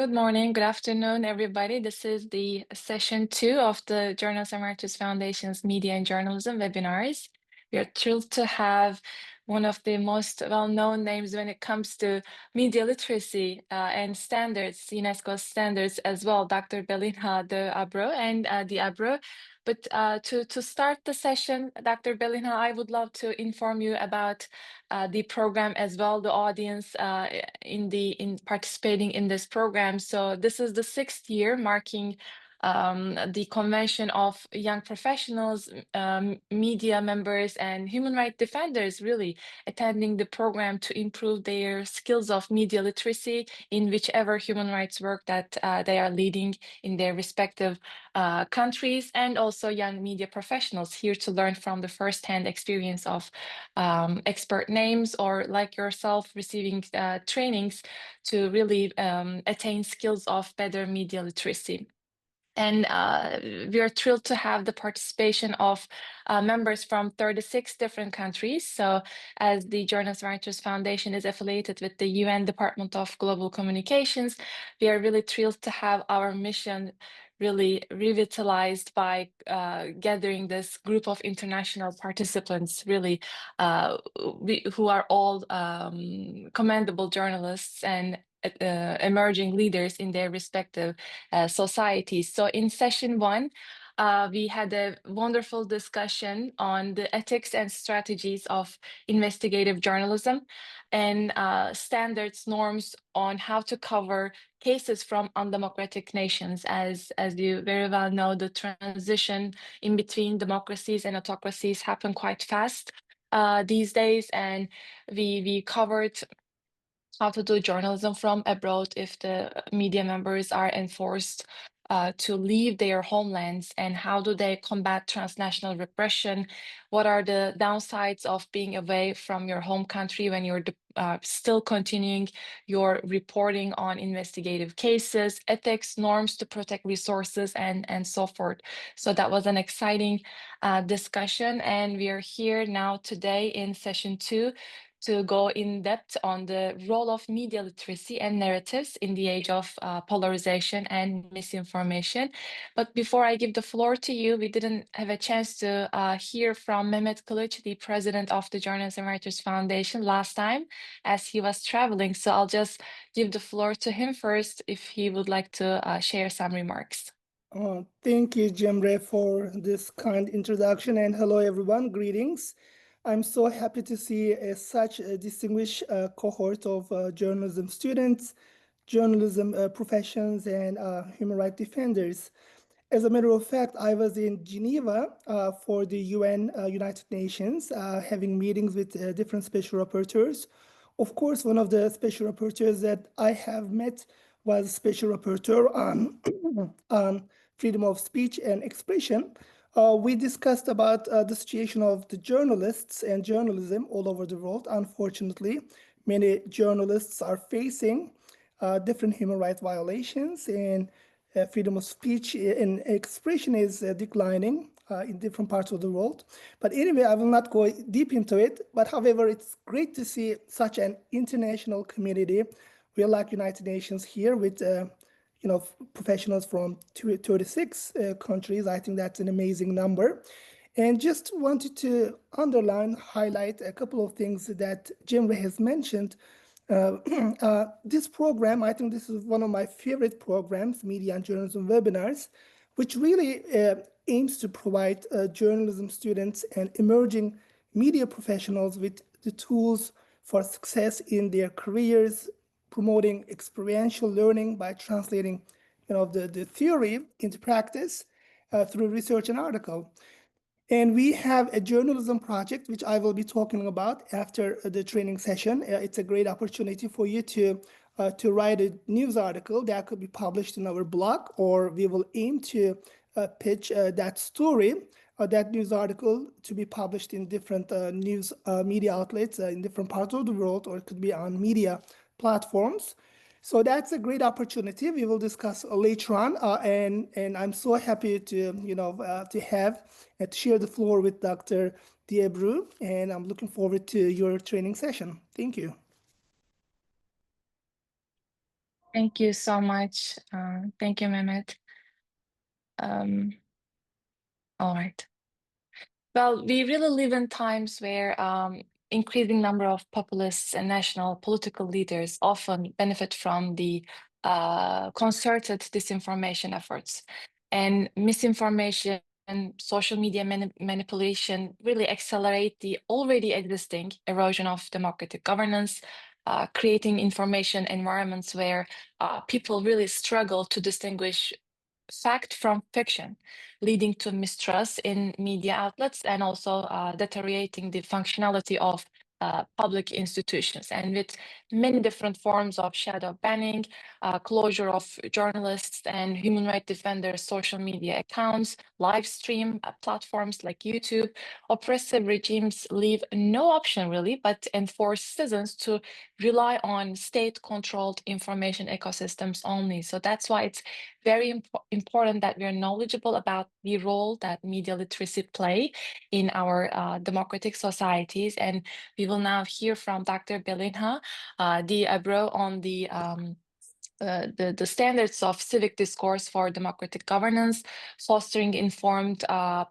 Good morning, good afternoon, everybody. This is the session 2 of the Journals Emeritus Foundation's Media and Journalism webinars. We are thrilled to have one of the most well-known names when it comes to media literacy and standards, UNESCO standards as well, Dr. Belinha de Abreu and the Abreu. But to start the session, Dr. Belinha, I would love to inform you about the program as well, the audience in participating in this program. So this is the 6th year marking the convention of young professionals, media members, and human rights defenders really attending the program to improve their skills of media literacy in whichever human rights work that they are leading in their respective countries, and also young media professionals here to learn from the first-hand experience of expert names or like yourself receiving trainings to really attain skills of better media literacy. And we are thrilled to have the participation of members from 36 different countries. So as the Journalist Writers Foundation is affiliated with the UN Department of Global Communications, we are really thrilled to have our mission really revitalized by gathering this group of international participants, really, who are all commendable journalists and emerging leaders in their respective societies. So in session 1, we had a wonderful discussion on the ethics and strategies of investigative journalism and standards, norms on how to cover cases from undemocratic nations. As you very well know, the transition in between democracies and autocracies happen quite fast these days, and we covered how to do journalism from abroad if the media members are enforced to leave their homelands, and how do they combat transnational repression? What are the downsides of being away from your home country when you're still continuing your reporting on investigative cases, ethics, norms to protect resources, and so forth. So that was an exciting discussion, and we are here now today in session 2 to go in depth on the role of media literacy and narratives in the age of polarization and misinformation. But before I give the floor to you, we didn't have a chance to hear from Mehmet Kılıç, the president of the Journalists and Writers Foundation, last time as he was traveling. So I'll just give the floor to him first if he would like to share some remarks. Thank you, Cemre, for this kind introduction, and hello, everyone. Greetings. I'm so happy to see such a distinguished cohort of journalism students, journalism professions, and human rights defenders. As a matter of fact, I was in Geneva for the UN, United Nations, having meetings with different special rapporteurs. Of course, one of the special rapporteurs that I have met was special rapporteur on, on freedom of speech and expression. We discussed about the situation of the journalists and journalism all over the world. Unfortunately, many journalists are facing different human rights violations, and freedom of speech and expression is declining in different parts of the world. But anyway, I will not go deep into it. But however, it's great to see such an international community. We are like United Nations here with professionals from 36 countries. I think that's an amazing number. And just wanted to underline, highlight a couple of things that Cemre has mentioned. This program, I think this is one of my favorite programs, Media and Journalism Webinars, which really aims to provide journalism students and emerging media professionals with the tools for success in their careers, promoting experiential learning by translating the theory into practice through research and article. And we have a journalism project, which I will be talking about after the training session. It's a great opportunity for you to write a news article that could be published in our blog, or we will aim to pitch that story, that news article, to be published in different news media outlets in different parts of the world, or it could be on media platforms. So that's a great opportunity. We will discuss later on, and I'm so happy to to share the floor with Dr. Abreu, and I'm looking forward to your training session. Thank you. Thank you so much. Thank you, Mehmet. Um, all right. Well, we really live in times where increasing number of populists and national political leaders often benefit from the concerted disinformation efforts. And misinformation and social media manipulation really accelerate the already existing erosion of democratic governance, creating information environments where people really struggle to distinguish fact from fiction, leading to mistrust in media outlets and also deteriorating the functionality of public institutions. And with many different forms of shadow banning, closure of journalists and human rights defenders' social media accounts, live stream platforms like YouTube, oppressive regimes leave no option really but enforce citizens to rely on state-controlled information ecosystems only. So that's why it's very important that we are knowledgeable about the role that media literacy play in our democratic societies. And we will now hear from Dr. Belinha, the Abreu on the standards of civic discourse for democratic governance, fostering informed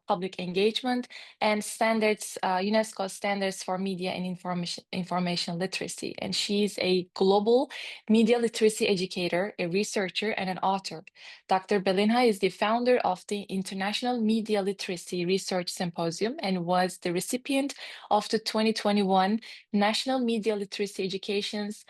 public engagement, and standards, UNESCO standards for media and information literacy. And she's a global media literacy educator, a researcher, and an author. Dr. Belinha is the founder of the International Media Literacy Research Symposium and was the recipient of the 2021 National Media Literacy Education's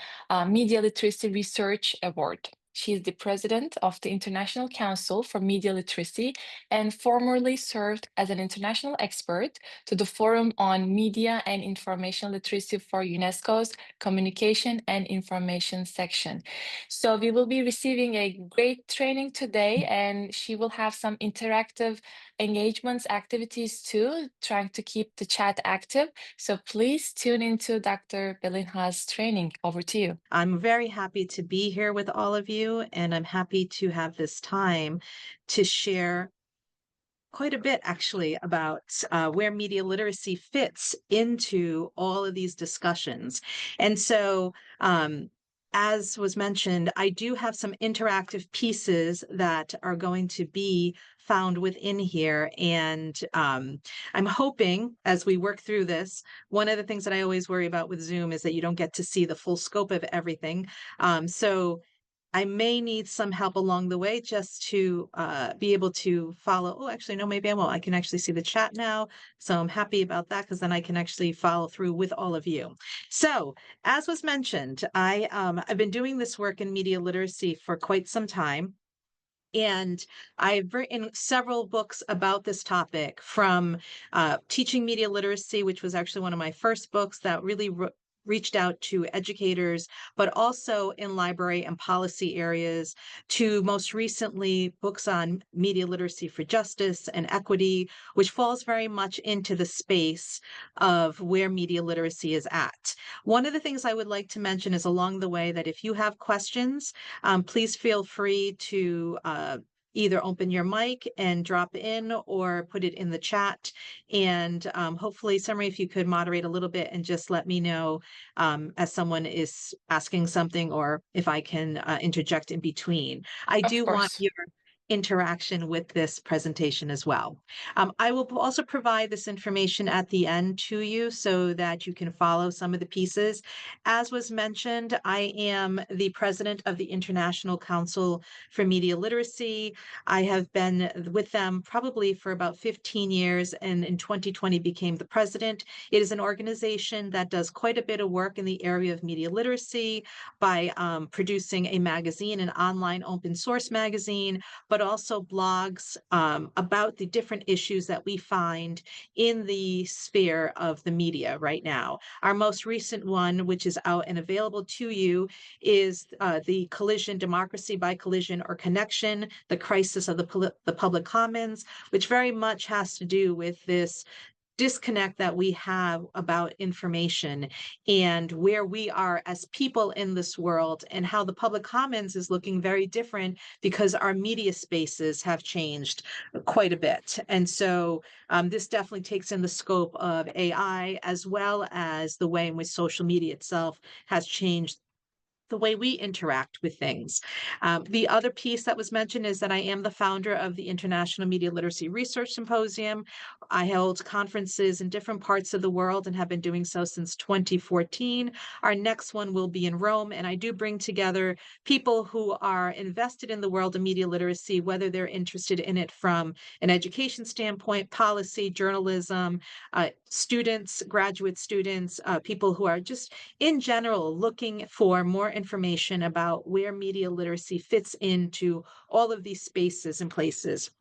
Media Literacy Research Award. She is the president of the International Council for Media Literacy and formerly served as an international expert to the Forum on Media and Information Literacy for UNESCO's Communication and Information section. So we will be receiving a great training today, and she will have some interactive engagements, activities too, trying to keep the chat active. So please tune into Dr. Belinha's training. Over to you. I'm very happy to be here with all of you, and I'm happy to have this time to share quite a bit actually about where media literacy fits into all of these discussions. And so, as was mentioned, I do have some interactive pieces that are going to be found within here. And I'm hoping as we work through this, one of the things that I always worry about with Zoom is that you don't get to see the full scope of everything. So I may need some help along the way just to be able to follow. Oh, actually, no, maybe I won't. I can actually see the chat now. So I'm happy about that because then I can actually follow through with all of you. So as was mentioned, I've been doing this work in media literacy for quite some time. And I've written several books about this topic, from Teaching Media Literacy, which was actually one of my first books that really reached out to educators, but also in library and policy areas, to most recently books on media literacy for justice and equity, which falls very much into the space of where media literacy is at. One of the things I would like to mention is along the way that if you have questions, please feel free to either open your mic and drop in or put it in the chat. And hopefully, Cemre, if you could moderate a little bit and just let me know as someone is asking something or if I can interject in between. I Of do want course. your interaction with this presentation as well. I will also provide this information at the end to you so that you can follow some of the pieces. As was mentioned, I am the president of the International Council for Media Literacy. I have been with them probably for about 15 years, and in 2020 became the president. It is an organization that does quite a bit of work in the area of media literacy by producing a magazine, an online open source magazine, but also blogs about the different issues that we find in the sphere of the media right now. Our most recent one, which is out and available to you, is the Collision, Democracy by Collision or Connection, the Crisis of the Public Commons, which very much has to do with this disconnect that we have about information and where we are as people in this world, and how the public commons is looking very different because our media spaces have changed quite a bit. And so this definitely takes in the scope of AI, as well as the way in which social media itself has changed the way we interact with things. The other piece that was mentioned is that I am the founder of the International Media Literacy Research Symposium. I held conferences in different parts of the world and have been doing so since 2014. Our next one will be in Rome, and I do bring together people who are invested in the world of media literacy, whether they're interested in it from an education standpoint, policy, journalism, students, graduate students, people who are just in general looking for more information about where media literacy fits into all of these spaces and places.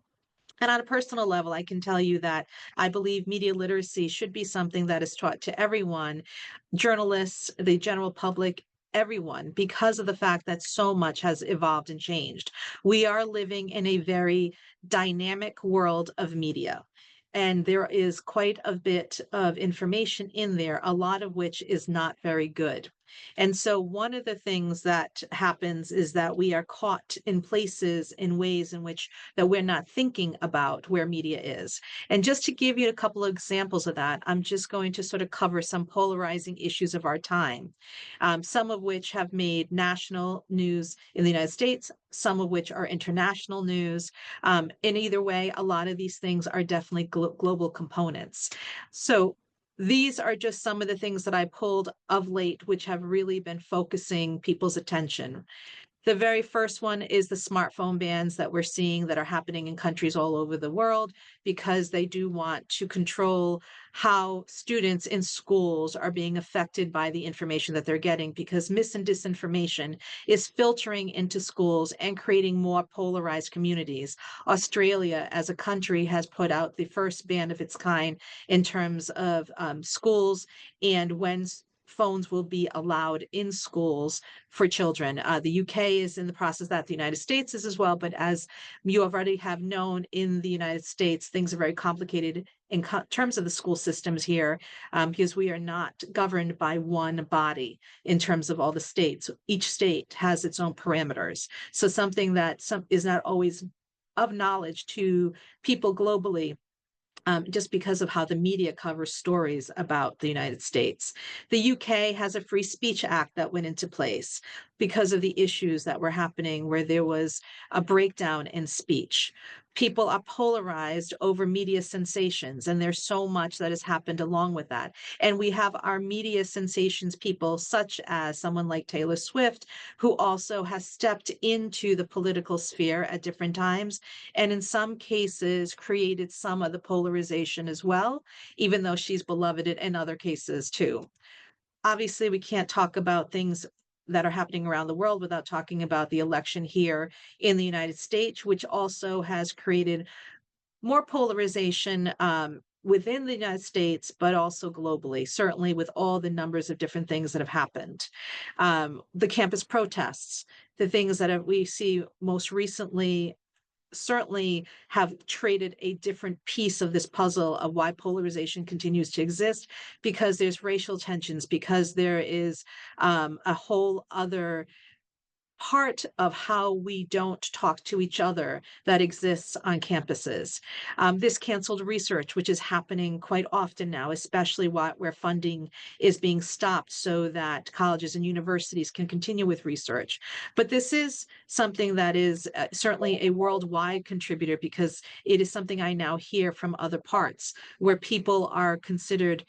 And on a personal level, I can tell you that I believe media literacy should be something that is taught to everyone, journalists, the general public, everyone, because of the fact that so much has evolved and changed. We are living in a very dynamic world of media. And there is quite a bit of information in there, a lot of which is not very good. And so one of the things that happens is that we are caught in places in ways in which that we're not thinking about where media is. And just to give you a couple of examples of that, I'm just going to sort of cover some polarizing issues of our time, some of which have made national news in the United States, some of which are international news. In either way, a lot of these things are definitely global components. So these are just some of the things that I pulled of late, which have really been focusing people's attention. The very first one is the smartphone bans that we're seeing that are happening in countries all over the world because they do want to control how students in schools are being affected by the information that they're getting, because mis and disinformation is filtering into schools and creating more polarized communities. Australia, as a country, has put out the first ban of its kind in terms of schools and when phones will be allowed in schools for children. The UK is in the process that the United States is as well. But as you already have known, in the United States, things are very complicated in terms of the school systems here, because we are not governed by one body in terms of all the states. Each state has its own parameters. So something that is not always of knowledge to people globally, just because of how the media covers stories about the United States. The UK has a Free Speech Act that went into place because of the issues that were happening where there was a breakdown in speech. People are polarized over media sensations, and there's so much that has happened along with that. And we have our media sensations people, such as someone like Taylor Swift, who also has stepped into the political sphere at different times, and in some cases created some of the polarization as well, even though she's beloved in other cases too. Obviously, we can't talk about things that are happening around the world without talking about the election here in the United States, which also has created more polarization within the United States, but also globally, certainly with all the numbers of different things that have happened. The campus protests, the things that we see most recently certainly have traded a different piece of this puzzle of why polarization continues to exist, because there's racial tensions, because there is a whole other part of how we don't talk to each other that exists on campuses. This canceled research, which is happening quite often now, especially where funding is being stopped so that colleges and universities can continue with research. But this is something that is certainly a worldwide contributor, because it is something I now hear from other parts where people are considered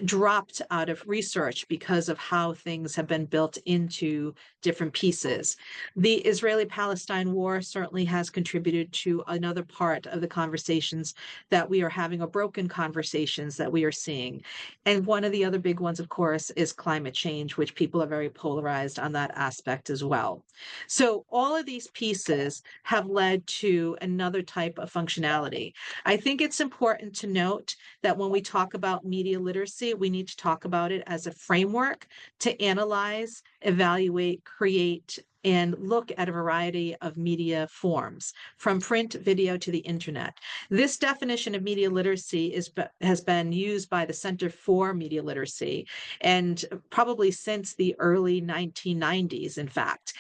dropped out of research because of how things have been built into different pieces. The Israeli-Palestine war certainly has contributed to another part of the conversations that we are having, or broken conversations that we are seeing. And one of the other big ones, of course, is climate change, which people are very polarized on that aspect as well. So all of these pieces have led to another type of functionality. I think it's important to note that when we talk about media literacy, we need to talk about it as a framework to analyze, evaluate, create, and look at a variety of media forms, from print, video to the internet. This definition of media literacy has been used by the Center for Media Literacy, and probably since the early 1990s, in fact.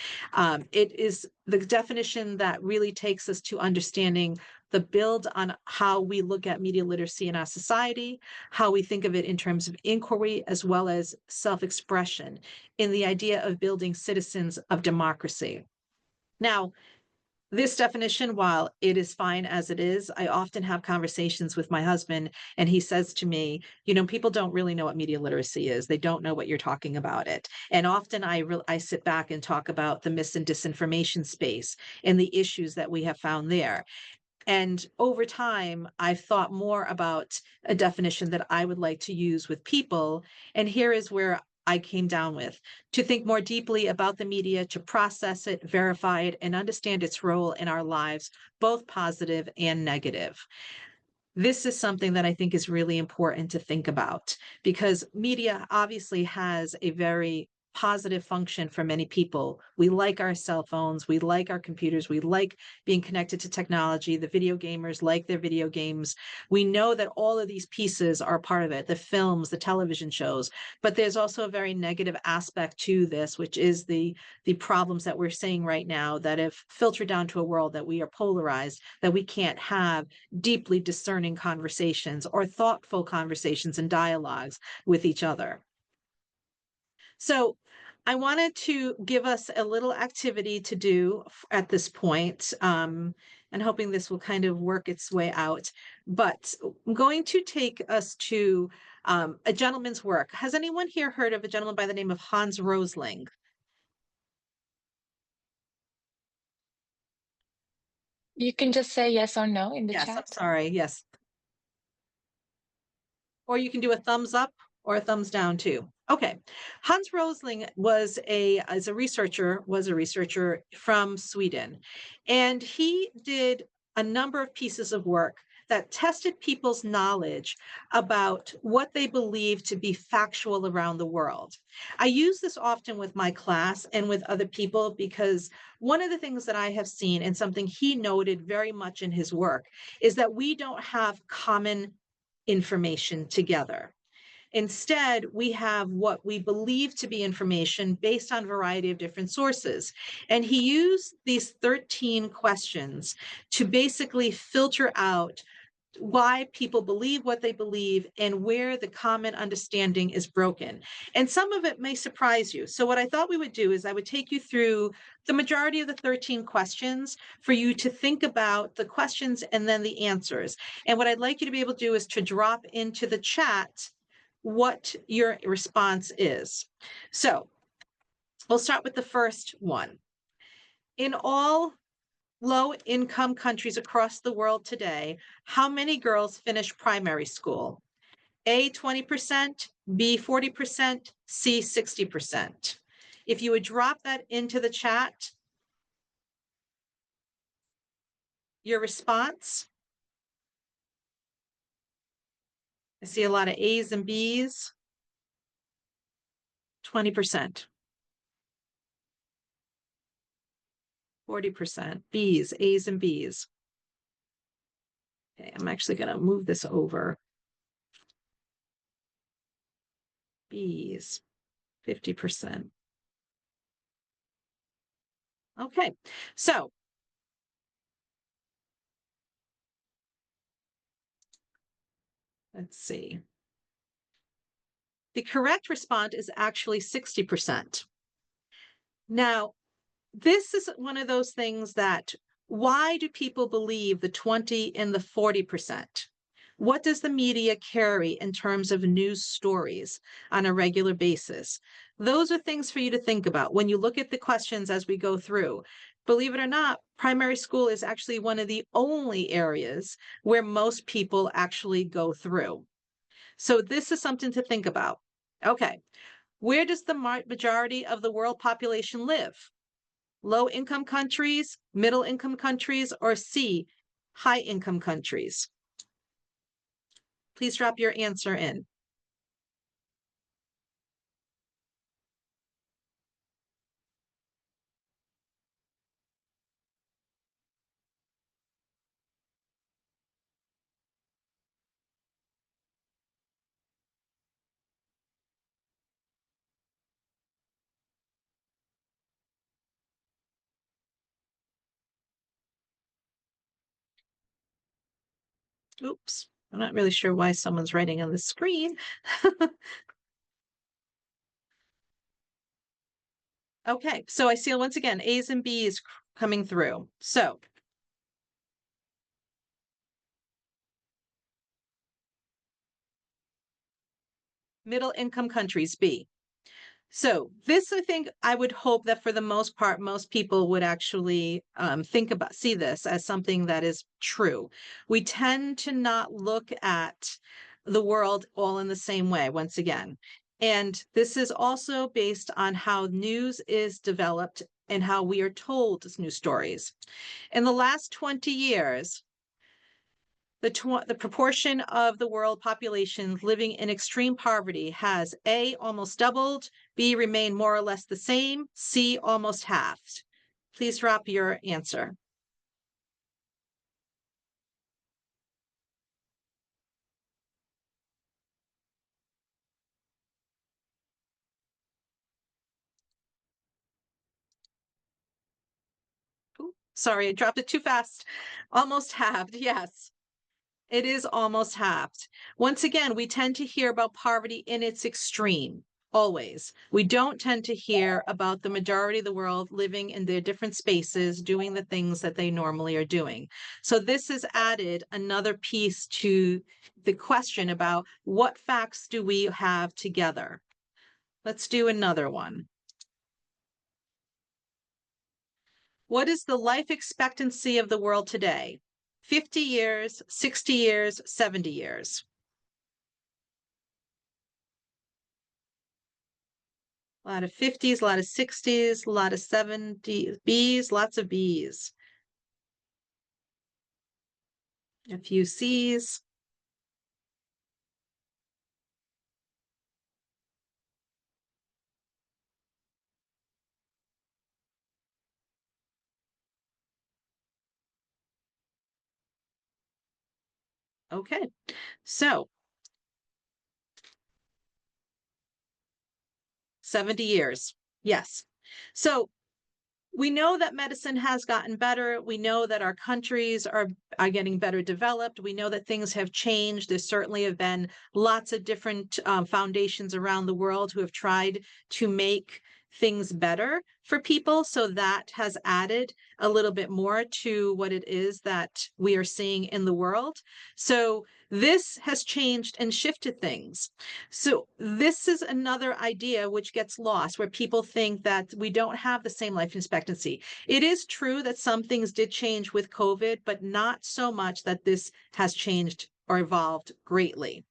It is the definition that really takes us to understanding the build on how we look at media literacy in our society, how we think of it in terms of inquiry, as well as self-expression in the idea of building citizens of democracy. Now, this definition, while it is fine as it is, I often have conversations with my husband, and he says to me, people don't really know what media literacy is. They don't know what you're talking about it. And often I sit back and talk about the mis and disinformation space and the issues that we have found there. And over time, I've thought more about a definition that I would like to use with people. And here is where I came down with to think more deeply about the media, to process it, verify it, and understand its role in our lives, both positive and negative. This is something that I think is really important to think about, because media obviously has a very positive function for many people. We like our cell phones, we like our computers, we like being connected to technology. The video gamers like their video games. We know that all of these pieces are part of it, the films, the television shows, but there's also a very negative aspect to this, which is the problems that we're seeing right now that have filtered down to a world that we are polarized, that we can't have deeply discerning conversations or thoughtful conversations and dialogues with each other. So I wanted to give us a little activity to do at this point, and hoping this will kind of work its way out. But I'm going to take us to a gentleman's work. Has anyone here heard of a gentleman by the name of Hans Rosling? You can just say yes or no in the Yes, I'm chat. sorry. Yes. Or you can do a thumbs up or a thumbs down too. Okay. Hans Rosling was a researcher from Sweden, and he did a number of pieces of work that tested people's knowledge about what they believe to be factual around the world. I use this often with my class and with other people because one of the things that I have seen, and something he noted very much in his work, is that we don't have common information together. Instead, we have what we believe to be information based on a variety of different sources. And he used these 13 questions to basically filter out why people believe what they believe and where the common understanding is broken. And some of it may surprise you. So what I thought we would do is I would take you through the majority of the 13 questions for you to think about the questions and then the answers. And what I'd like you to be able to do is to drop into the chat what your response is. So we'll start with the first one. In all low-income countries across the world today, how many girls finish primary school? A, 20%, B, 40%, C, 60%. If you would drop that into the chat, your response. I see a lot of A's and B's. 20%. 40%. B's, A's and B's. Okay, I'm actually going to move this over. B's, 50%. Okay, so let's see. The correct response is actually 60%. Now, this is one of those things that, why do people believe the 20 and the 40%? What does the media carry in terms of news stories on a regular basis? Those are things for you to think about when you look at the questions as we go through. Believe it or not, primary school is actually one of the only areas where most people actually go through. So this is something to think about. Okay, where does the majority of the world population live? Low-income countries, middle-income countries, or C, high-income countries? Please drop your answer in. Oops, I'm not really sure why someone's writing on the screen. Okay, so I see once again, A's and B's coming through. So middle income countries, B. So this, I think, I would hope that for the most part, most people would actually see this as something that is true. We tend to not look at the world all in the same way, once again. And this is also based on how news is developed and how we are told news stories. In the last 20 years, the proportion of the world population living in extreme poverty has A, almost doubled, B, remained more or less the same, C, almost halved. Please drop your answer. Ooh, sorry, I dropped it too fast. Almost halved, yes. It is almost halved. Once again, we tend to hear about poverty in its extreme, always. We don't tend to hear about the majority of the world living in their different spaces, doing the things that they normally are doing. So this has added another piece to the question about what facts do we have together? Let's do another one. What is the life expectancy of the world today? 50 years, 60 years, 70 years. A lot of 50s, a lot of 60s, a lot of 70s, Bs, lots of Bs. A few Cs. Okay, so 70 years. Yes. So we know that medicine has gotten better. We know that our countries are getting better developed. We know that things have changed. There certainly have been lots of different foundations around the world who have tried to make things better for people. So that has added a little bit more to what it is that we are seeing in the world. So this has changed and shifted things. So this is another idea which gets lost, where people think that we don't have the same life expectancy. It is true that some things did change with COVID, but not so much that this has changed or evolved greatly.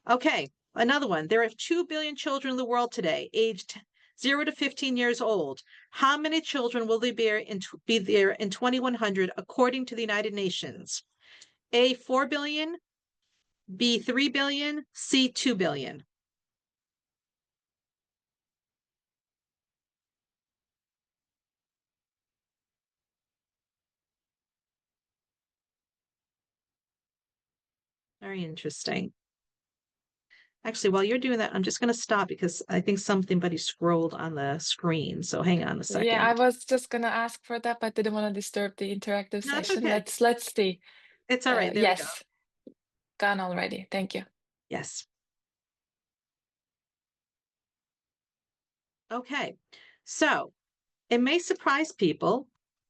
Okay, another one. There are 2 billion children in the world today, aged 0 to 15 years old. How many children will there be there in 2100 according to the United Nations? A, 4 billion, B, 3 billion, C, 2 billion. Very interesting. Actually, while you're doing that, I'm just going to stop because I think somebody scrolled on the screen. So hang on a Yeah, I second. was just gonna ask for that, but didn't want to disturb the interactive No, it's session. okay. Let's see. It's all right. There we go. Yes, gone already. Thank you. Yes. Okay. So it may surprise people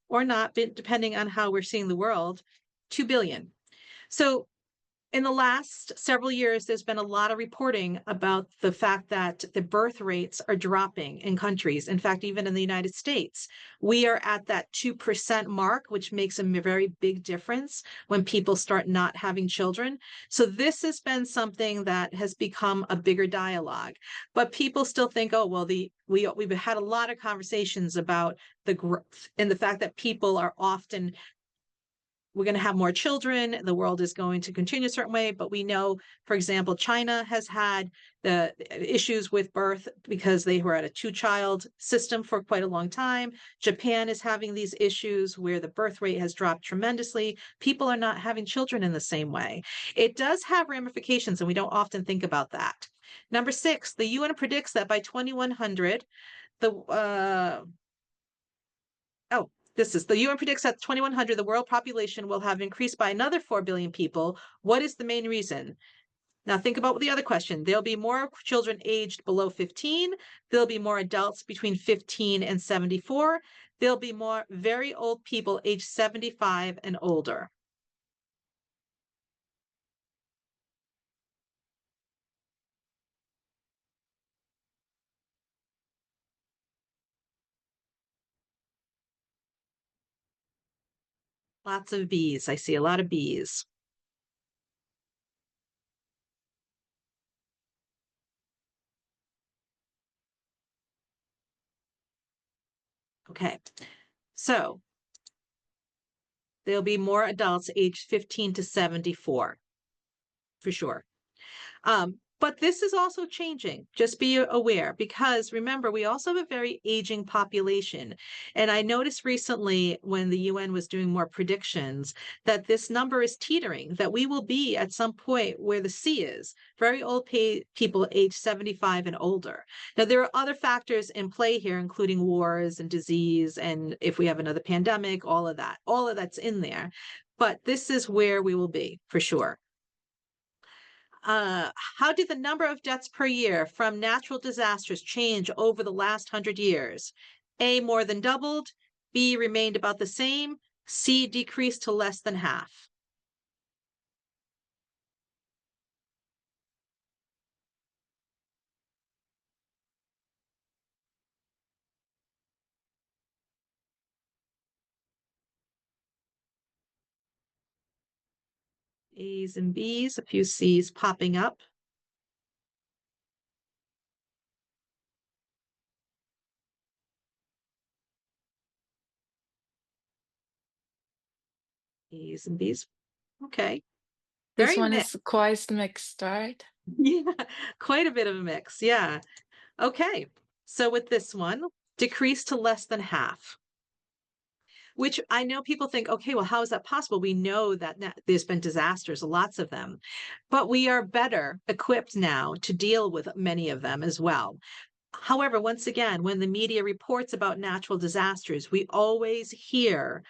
or not, depending on how we're seeing the world. 2 billion. So in the last several years, there's been a lot of reporting about the fact that the birth rates are dropping in countries. In fact, even in the United States, we are at that 2% mark, which makes a very big difference when people start not having children. So this has been something that has become a bigger dialogue. But people still think, oh, well, we've had a lot of conversations about the growth and the fact that people are often we're going to have more children. The world is going to continue a certain way. But we know, for example, China has had the issues with birth because they were at a two-child system for quite a long time. Japan is having these issues where the birth rate has dropped tremendously. People are not having children in the same way. It does have ramifications, and we don't often think about that. Number 6, the UN predicts that by 2100, This is the UN predicts that 2100, the world population will have increased by another 4 billion people. What is the main reason? Now think about the other question. There'll be more children aged below 15. There'll be more adults between 15 and 74. There'll be more very old people aged 75 and older. Lots of bees. I see a lot of bees. Okay, so there'll be more adults aged 15 to 74, for sure. But this is also changing. Just be aware, because remember, we also have a very aging population. And I noticed recently when the UN was doing more predictions that this number is teetering, that we will be at some point where the sea is, very old people age 75 and older. Now, there are other factors in play here, including wars and disease, and if we have another pandemic, all of that's in there. But this is where we will be, for sure. How did the number of deaths per year from natural disasters change over the last 100 years? A, more than doubled. B, remained about the same. C, decreased to less than half. A's and B's, a few C's popping up. A's and B's. Okay. This Very one mixed. is quite mixed, right? Yeah, quite a bit of a mix. Yeah. Okay. So with this one, decreased to less than half. Which I know people think, okay, well, how is that possible? We know that there's been disasters, lots of them, but we are better equipped now to deal with many of them as well. However, once again, when the media reports about natural disasters, we always hear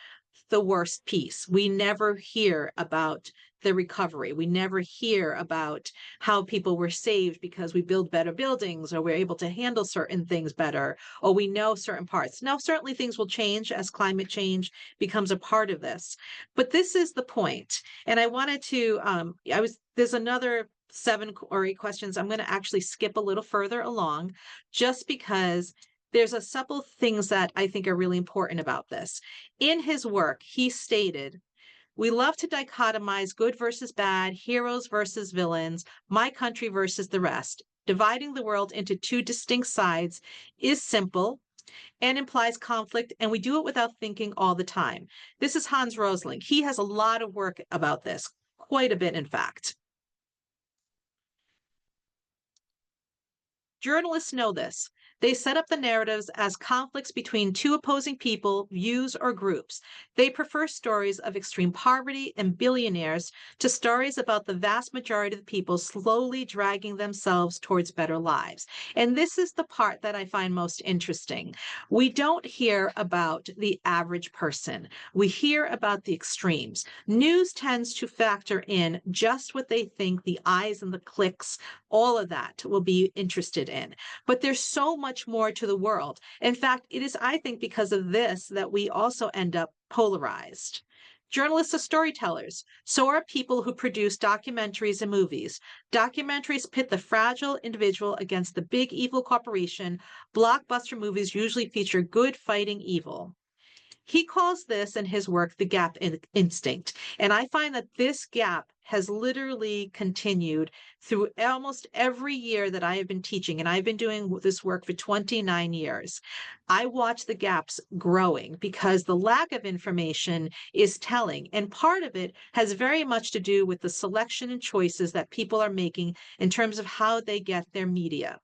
the worst piece. We never hear about the recovery. We never hear about how people were saved because we build better buildings, or we're able to handle certain things better, or we know certain parts. Now, certainly things will change as climate change becomes a part of this, but this is the point. And I wanted to, there's another 7 or 8 questions. I'm going to actually skip a little further along, just because there's a couple things that I think are really important about this. In his work, he stated, "We love to dichotomize good versus bad, heroes versus villains, my country versus the rest. Dividing the world into 2 distinct sides is simple and implies conflict, and we do it without thinking all the time." This is Hans Rosling. He has a lot of work about this, quite a bit, in fact. Journalists know this. They set up the narratives as conflicts between 2 opposing people, views, or groups. They prefer stories of extreme poverty and billionaires to stories about the vast majority of the people slowly dragging themselves towards better lives. And this is the part that I find most interesting. We don't hear about the average person. We hear about the extremes. News tends to factor in just what they think the eyes and the clicks, all of that, will be interested in. But there's so much more to the world. In fact, it is, I think, because of this that we also end up polarized. Journalists are storytellers. So are people who produce documentaries and movies. Documentaries pit the fragile individual against the big evil corporation. Blockbuster movies usually feature good fighting evil. He calls this in his work the gap instinct. And I find that this gap has literally continued through almost every year that I have been teaching. And I've been doing this work for 29 years. I watch the gaps growing because the lack of information is telling. And part of it has very much to do with the selection and choices that people are making in terms of how they get their media.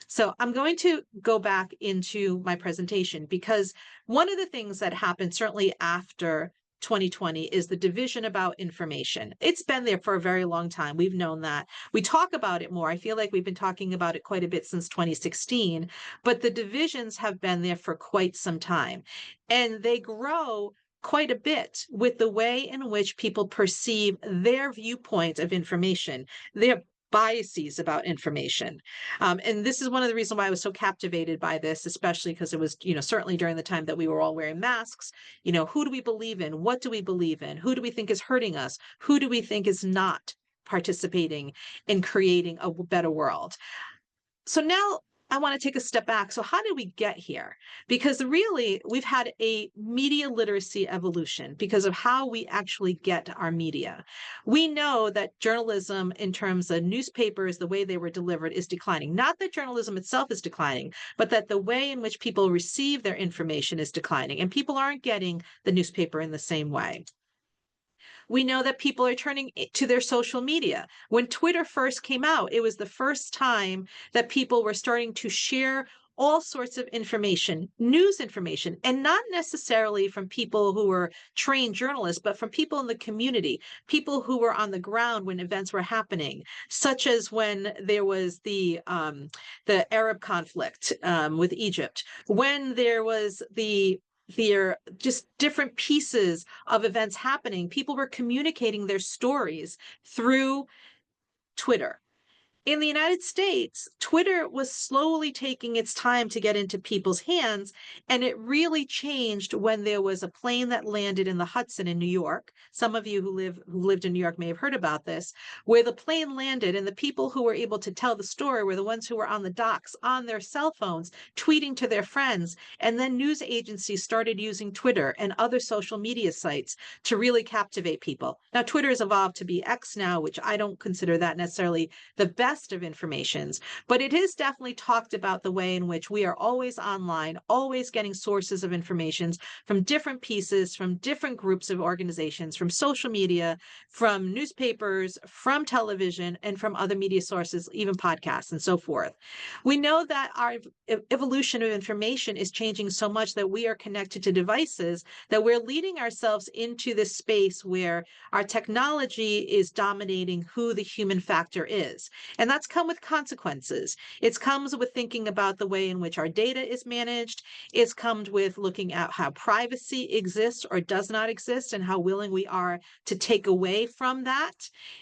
So I'm going to go back into my presentation, because one of the things that happened certainly after 2020 is the division about information. It's been there for a very long time. We've known that. We talk about it more. I feel like we've been talking about it quite a bit since 2016, but the divisions have been there for quite some time. And they grow quite a bit with the way in which people perceive their viewpoint of information, their biases about information. And this is one of the reasons why I was so captivated by this, especially because it was, certainly during the time that we were all wearing masks. Who do we believe in? What do we believe in? Who do we think is hurting us? Who do we think is not participating in creating a better world? So now I want to take a step back. So how did we get here? Because really, we've had a media literacy evolution because of how we actually get our media. We know that journalism, in terms of newspapers, the way they were delivered, is declining. Not that journalism itself is declining, but that the way in which people receive their information is declining, and people aren't getting the newspaper in the same way. We know that people are turning to their social media. When Twitter first came out, it was the first time that people were starting to share all sorts of information, news information, and not necessarily from people who were trained journalists, but from people in the community, people who were on the ground when events were happening, such as when there was the Arab conflict with Egypt, when there was there just different pieces of events happening. People were communicating their stories through Twitter. In the United States, Twitter was slowly taking its time to get into people's hands, and it really changed when there was a plane that landed in the Hudson in New York. Some of you who lived in New York may have heard about this, where the plane landed, and the people who were able to tell the story were the ones who were on the docks on their cell phones, tweeting to their friends. And then news agencies started using Twitter and other social media sites to really captivate people. Now, Twitter has evolved to be X now, which I don't consider that necessarily the best of informations, but it is definitely talked about the way in which we are always online, always getting sources of information from different pieces, from different groups of organizations, from social media, from newspapers, from television, and from other media sources, even podcasts and so forth. We know that our evolution of information is changing so much that we are connected to devices, that we're leading ourselves into this space where our technology is dominating who the human factor is. And that's come with consequences. It's comes with thinking about the way in which our data is managed. It's come with looking at how privacy exists or does not exist and how willing we are to take away from that.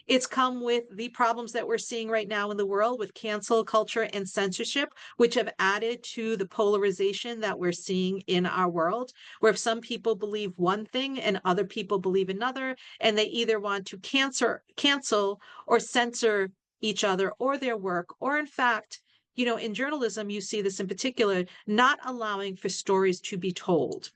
It's come with the problems that we're seeing right now in the world with cancel culture and censorship, which have added to the polarization that we're seeing in our world, where if some people believe one thing and other people believe another, and they either want to cancel or censor each other or their work, or in fact, in journalism, you see this in particular, not allowing for stories to be told.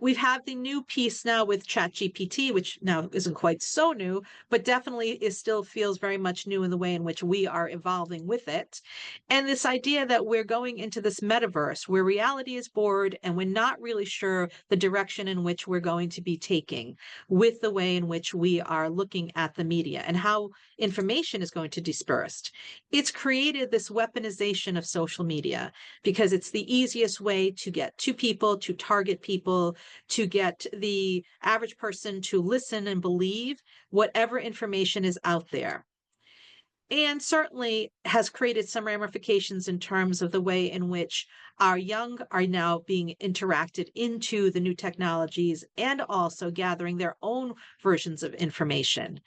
We have the new piece now with ChatGPT, which now isn't quite so new, but definitely still feels very much new in the way in which we are evolving with it. And this idea that we're going into this metaverse where reality is bored and we're not really sure the direction in which we're going to be taking with the way in which we are looking at the media and how information is going to disperse. It's created this weaponization of social media because it's the easiest way to get to people, to target people, to get the average person to listen and believe whatever information is out there. And certainly has created some ramifications in terms of the way in which our young are now being interacted into the new technologies and also gathering their own versions of information.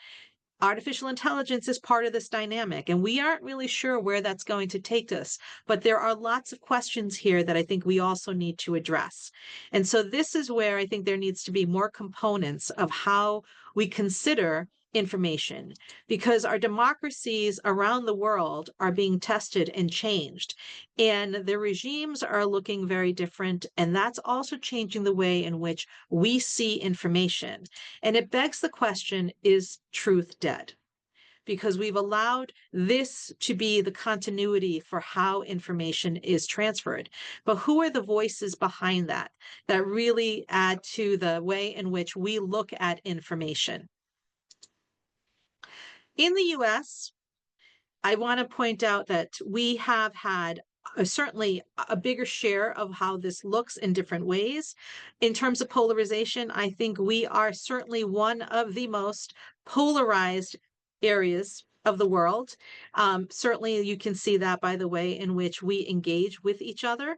Artificial intelligence is part of this dynamic, and we aren't really sure where that's going to take us. But there are lots of questions here that I think we also need to address. And so this is where I think there needs to be more components of how we consider information, because our democracies around the world are being tested and changed, and the regimes are looking very different. And that's also changing the way in which we see information. And it begs the question, is truth dead? Because we've allowed this to be the continuity for how information is transferred. But who are the voices behind that really add to the way in which we look at information? In the US, I want to point out that we have had certainly a bigger share of how this looks in different ways. In terms of polarization, I think we are certainly one of the most polarized areas of the world. Certainly, you can see that by the way in which we engage with each other.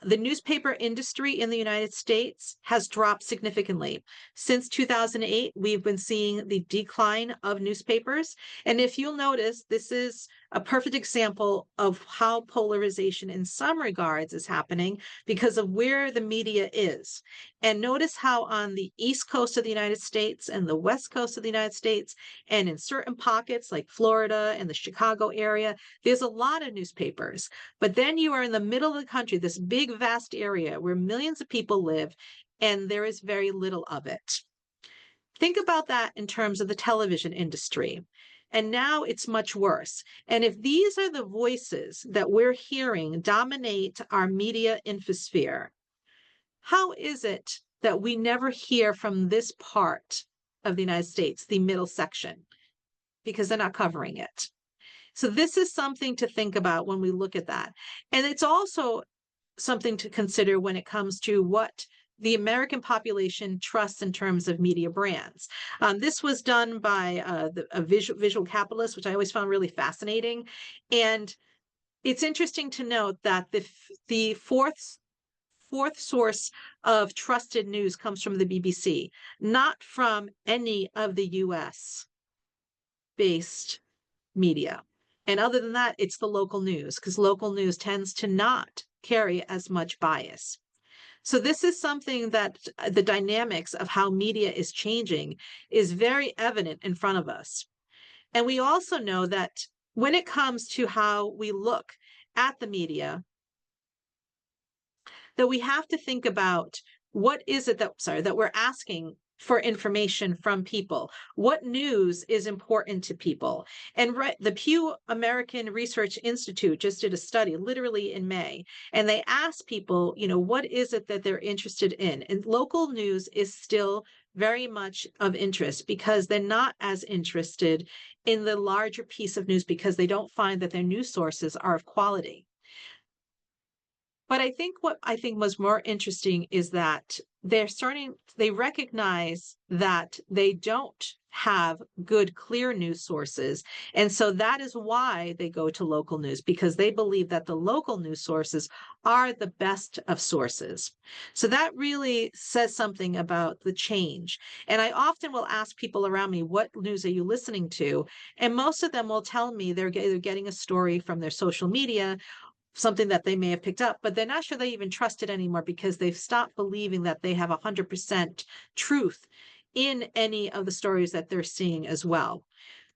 The newspaper industry in the United States has dropped significantly. Since 2008, we've been seeing the decline of newspapers. And if you'll notice, this is a perfect example of how polarization in some regards is happening because of where the media is. And notice how on the East Coast of the United States and the West Coast of the United States, and in certain pockets like Florida and the Chicago area, there's a lot of newspapers. But then you are in the middle of the country, this big, vast area where millions of people live, and there is very little of it. Think about that in terms of the television industry. And now it's much worse. And if these are the voices that we're hearing dominate our media infosphere, how is it that we never hear from this part of the United States, the middle section? Because they're not covering it. So this is something to think about when we look at that. And it's also something to consider when it comes to what the American population trusts in terms of media brands. This was done by a visual capitalist, which I always found really fascinating. And it's interesting to note that the fourth source of trusted news comes from the BBC, not from any of the US based media. And other than that, it's the local news, because local news tends to not carry as much bias. So this is something that the dynamics of how media is changing is very evident in front of us. And we also know that when it comes to how we look at the media, that we have to think about what is it that we're asking for information from people. What news is important to people? And the Pew American Research Institute just did a study literally in May, and they asked people, what is it that they're interested in? And local news is still very much of interest because they're not as interested in the larger piece of news because they don't find that their news sources are of quality. But I think what I think was more interesting is that they recognize that they don't have good, clear news sources. And so that is why they go to local news, because they believe that the local news sources are the best of sources. So that really says something about the change. And I often will ask people around me, what news are you listening to? And most of them will tell me they're getting a story from their social media, something that they may have picked up, but they're not sure they even trust it anymore because they've stopped believing that they have 100% truth in any of the stories that they're seeing as well,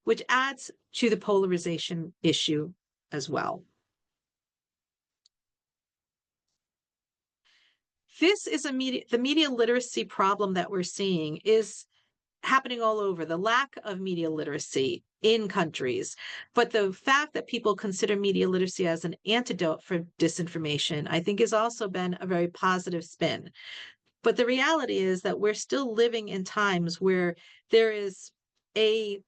which adds to the polarization issue as well. This is the media literacy problem that we're seeing is happening all over, the lack of media literacy in countries. But the fact that people consider media literacy as an antidote for disinformation, I think has also been a very positive spin. But the reality is that we're still living in times where there is a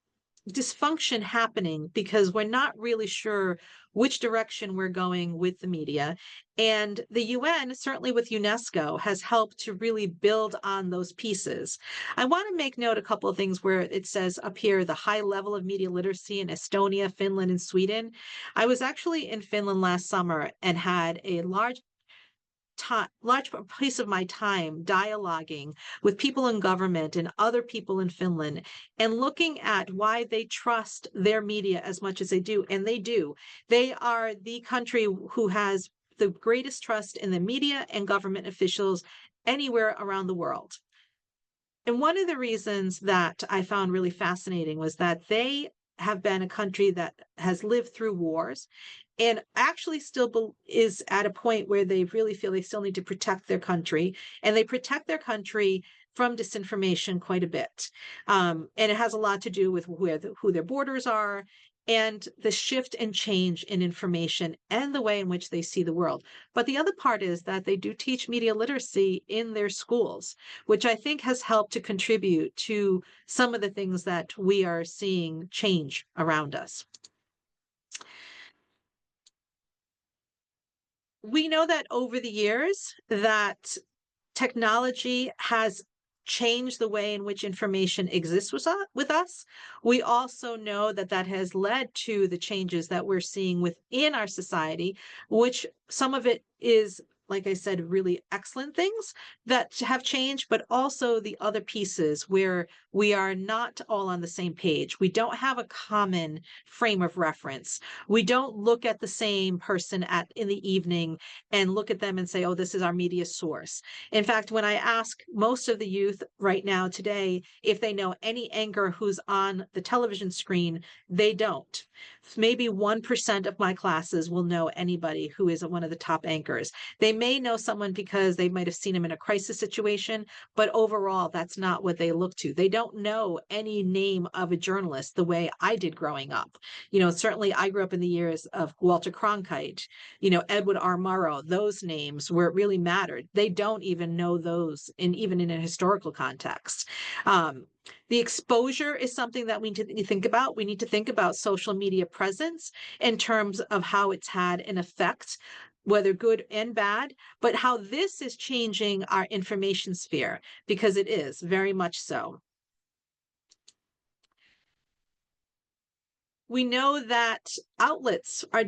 dysfunction happening because we're not really sure which direction we're going with the media. And the UN, certainly with UNESCO, has helped to really build on those pieces. I want to make note a couple of things where it says up here, the high level of media literacy in Estonia, Finland, and Sweden. I was actually in Finland last summer and had a large piece of my time dialoguing with people in government and other people in Finland and looking at why they trust their media as much as they do. And they do. They are the country who has the greatest trust in the media and government officials anywhere around the world. And one of the reasons that I found really fascinating was that they have been a country that has lived through wars and actually still is at a point where they really feel they still need to protect their country, and they protect their country from disinformation quite a bit. And it has a lot to do with who their borders are and the shift and change in information and the way in which they see the world. But the other part is that they do teach media literacy in their schools, which I think has helped to contribute to some of the things that we are seeing change around us. we know that over the years that technology has changed the way in which information exists with us. We also know that that has led to the changes that we're seeing within our society, which some of it is, like I said, really excellent things that have changed, but also the other pieces where we are not all on the same page. We don't have a common frame of reference. We don't look at the same person in the evening and look at them and say, oh, this is our media source. In fact, when I ask most of the youth right now today if they know any anchor who's on the television screen, they don't. Maybe 1% of my classes will know anybody who is one of the top anchors. They may know someone because they might have seen him in a crisis situation, but overall, that's not what they look to. They don't know any name of a journalist the way I did growing up. You know, certainly I grew up in the years of Walter Cronkite, you know, Edward R. Murrow, those names where it really mattered. They don't even know those even in a historical context. The exposure is something that we need to think about. We need to think about social media presence in terms of how it's had an effect, whether good and bad, but how this is changing our information sphere, because it is very much so. We know that outlets are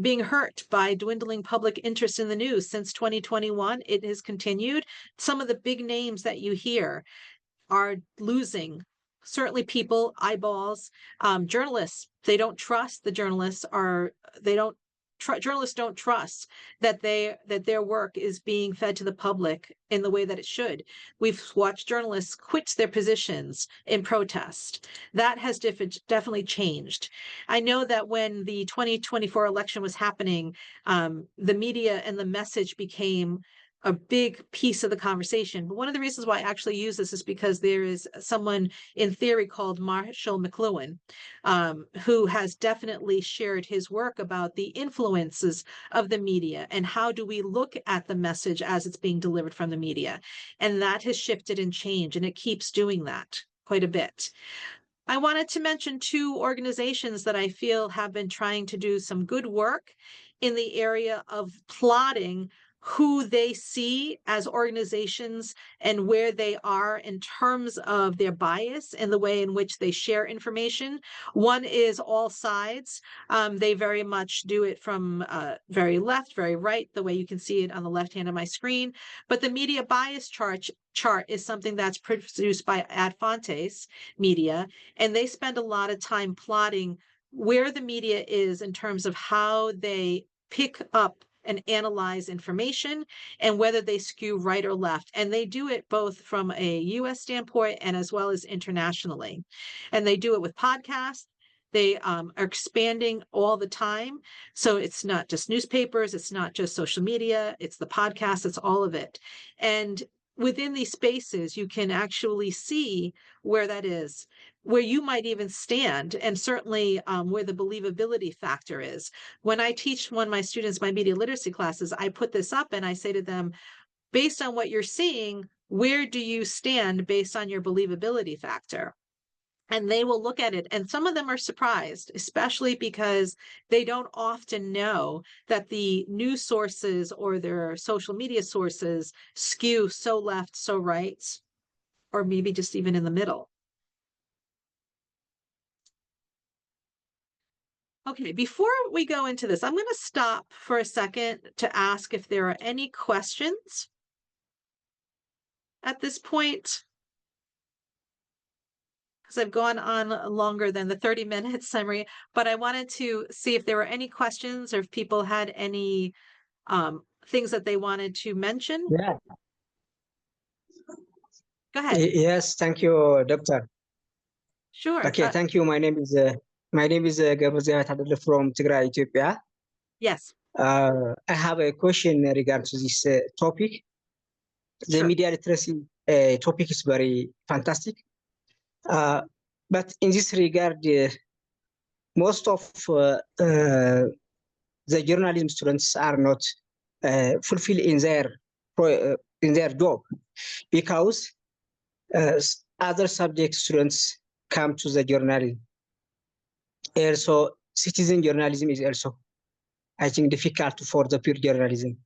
being hurt by dwindling public interest in the news. Since 2021, it has continued. Some of the big names that you hear are losing, certainly people, eyeballs, journalists. They don't trust the journalists journalists don't trust that their work is being fed to the public in the way that it should. We've watched journalists quit their positions in protest. That has definitely changed. I know that when the 2024 election was happening, the media and the message became a big piece of the conversation. But one of the reasons why I actually use this is because there is someone in theory called Marshall McLuhan, who has definitely shared his work about the influences of the media and how do we look at the message as it's being delivered from the media. And that has shifted and changed, and it keeps doing that quite a bit. I wanted to mention two organizations that I feel have been trying to do some good work in the area of plotting who they see as organizations and where they are in terms of their bias and the way in which they share information. One is All Sides. They very much do it from very left, very right, the way you can see it on the left hand of my screen. But the media bias chart is something that's produced by Ad Fontes Media, and they spend a lot of time plotting where the media is in terms of how they pick up and analyze information and whether they skew right or left. And they do it both from a US standpoint and as well as internationally. And they do it with podcasts. They are expanding all the time. So it's not just newspapers, it's not just social media, it's the podcast, it's all of it. And within these spaces, you can actually see where that is, where you might even stand, and certainly where the believability factor is. When I teach one of my students my media literacy classes, I put this up and I say to them, based on what you're seeing, where do you stand based on your believability factor? And they will look at it, and some of them are surprised, especially because they don't often know that the news sources or their social media sources skew so left, so right, or maybe just even in the middle. Okay, before we go into this, I'm going to stop for a second to ask if there are any questions at this point, because I've gone on longer than the 30 minutes, Cemre, but I wanted to see if there were any questions or if people had any things that they wanted to mention. Yeah. Go ahead. Yes, thank you, Doctor. Sure. Okay, thank you. My name is Gabriel from Tigray, Ethiopia. Yes. I have a question regarding to this topic. The Sure. media literacy topic is very fantastic. But in this regard, most of the journalism students are not fulfilled in their job, because other subject students come to the journalism. Also, citizen journalism is also I think, difficult for the pure journalism.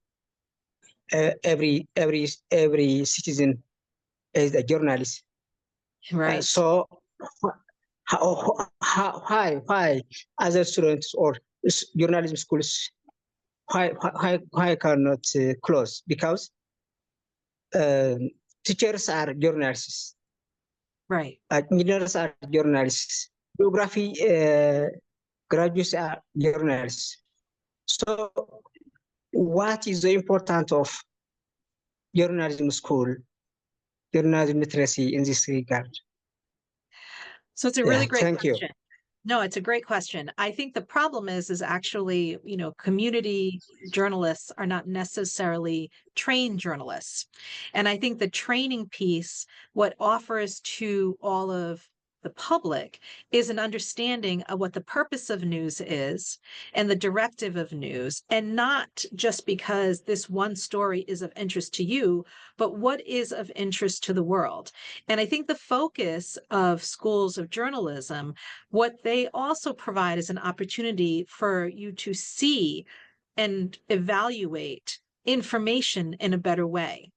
Every citizen is a journalist. Right. So why other students or journalism schools why cannot close? Because teachers are journalists, Right. engineers are journalists, geography graduates are journalists. So what is the importance of journalism school, journalism literacy in this regard? So it's a Yeah, really great thank you. question. No, it's a great question. I think the problem is actually, community journalists are not necessarily trained journalists. And I think the training piece, what offers to all of the public is an understanding of what the purpose of news is and the directive of news, and not just because this one story is of interest to you, but what is of interest to the world. And I think the focus of schools of journalism, what they also provide is an opportunity for you to see and evaluate information in a better way.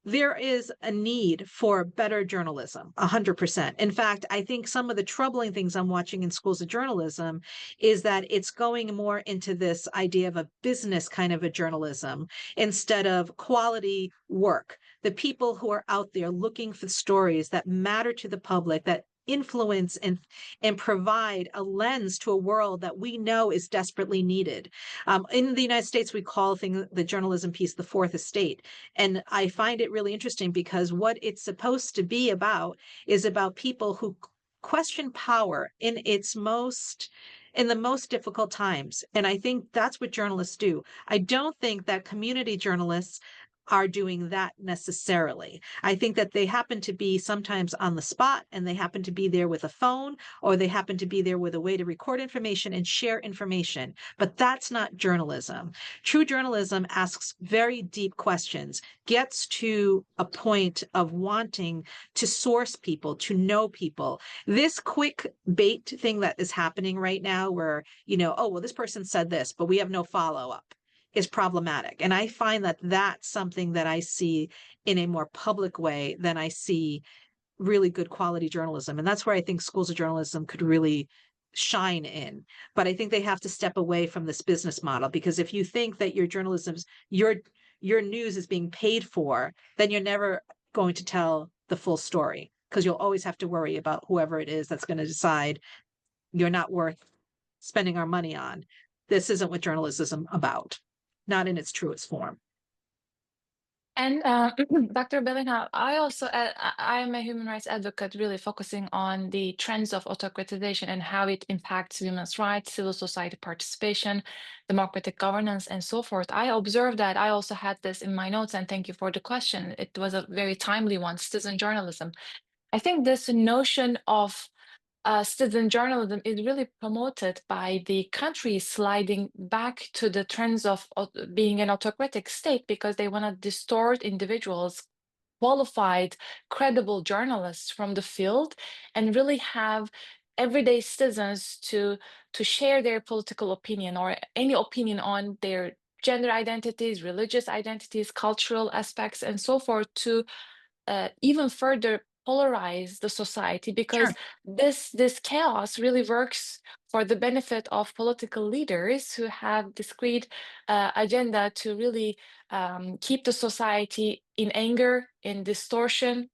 There is a need for better journalism, 100%. In fact, I think some of the troubling things I'm watching in schools of journalism is that it's going more into this idea of a business kind of a journalism instead of quality work. The people who are out there looking for stories that matter to the public, that influence and provide a lens to a world that we know is desperately needed. In the United States, we call the journalism piece the fourth estate. And I find it really interesting because what it's supposed to be about is about people who question power in the most difficult times. And I think that's what journalists do. I don't think that community journalists are doing that necessarily. I think that they happen to be sometimes on the spot, and they happen to be there with a phone, or they happen to be there with a way to record information and share information. But that's not journalism. True journalism asks very deep questions, gets to a point of wanting to source people, to know people. This quick bait thing that is happening right now where, oh, well, this person said this, but we have no follow-up, is problematic. And I find that that's something that I see in a more public way than I see really good quality journalism. And that's where I think schools of journalism could really shine in. But I think they have to step away from this business model, because if you think that your your news is being paid for, then you're never going to tell the full story, because you'll always have to worry about whoever it is that's going to decide you're not worth spending our money on. This isn't what journalism is about, not in its truest form. And Dr. Belinha, I'm a human rights advocate, really focusing on the trends of autocratization and how it impacts women's rights, civil society participation, democratic governance, and so forth. I observed that. I also had this in my notes, and thank you for the question. It was a very timely one, citizen journalism. I think this notion of citizen journalism is really promoted by the country sliding back to the trends of being an autocratic state, because they want to distort individuals, qualified, credible journalists from the field, and really have everyday citizens to share their political opinion or any opinion on their gender identities, religious identities, cultural aspects, and so forth, to even further polarize the society, because this chaos really works for the benefit of political leaders who have discrete agenda to really keep the society in anger, in distortion,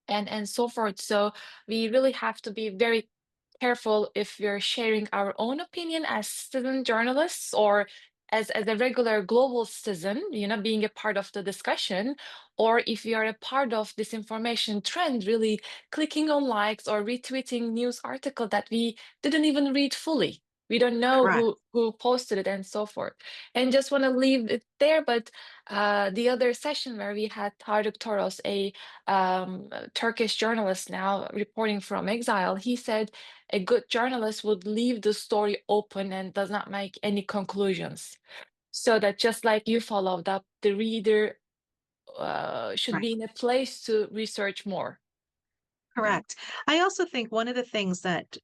and so forth. So we really have to be very careful if we're sharing our own opinion as citizen journalists, or as a regular global citizen, being a part of the discussion, or if you are a part of this information trend, really clicking on likes or retweeting news article that we didn't even read fully. We don't know who posted it, and so forth. And just want to leave it there, but the other session where we had Tarık Toros, a Turkish journalist now reporting from exile, he said a good journalist would leave the story open and does not make any conclusions. So that, just like you followed up, the reader should be in a place to research more. Correct. I also think one of the things that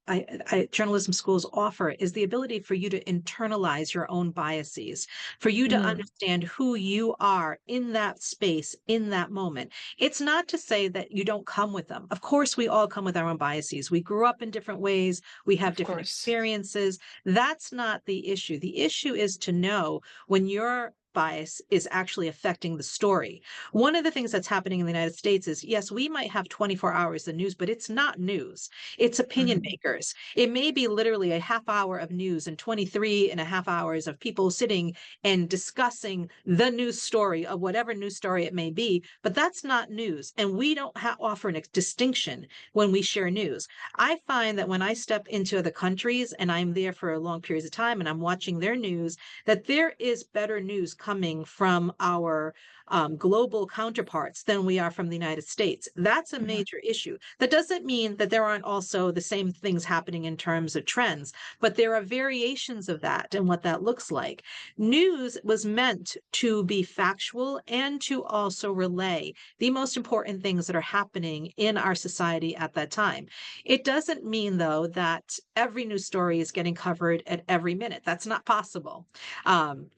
journalism schools offer is the ability for you to internalize your own biases, for you to understand who you are in that space, in that moment. It's not to say that you don't come with them. Of course, we all come with our own biases. We grew up in different ways. We have different experiences. That's not the issue. The issue is to know when your bias is actually affecting the story. One of the things that's happening in the United States is, yes, we might have 24 hours of news, but it's not news. It's opinion makers. It may be literally a half hour of news and 23 and a half hours of people sitting and discussing the news story of whatever news story it may be, but that's not news. And we don't offer a distinction when we share news. I find that when I step into other countries and I'm there for long periods of time and I'm watching their news, that there is better news coming from our global counterparts than we are from the United States. That's a major issue. That doesn't mean that there aren't also the same things happening in terms of trends, but there are variations of that and what that looks like. News was meant to be factual and to also relay the most important things that are happening in our society at that time. It doesn't mean, though, that every news story is getting covered at every minute. That's not possible.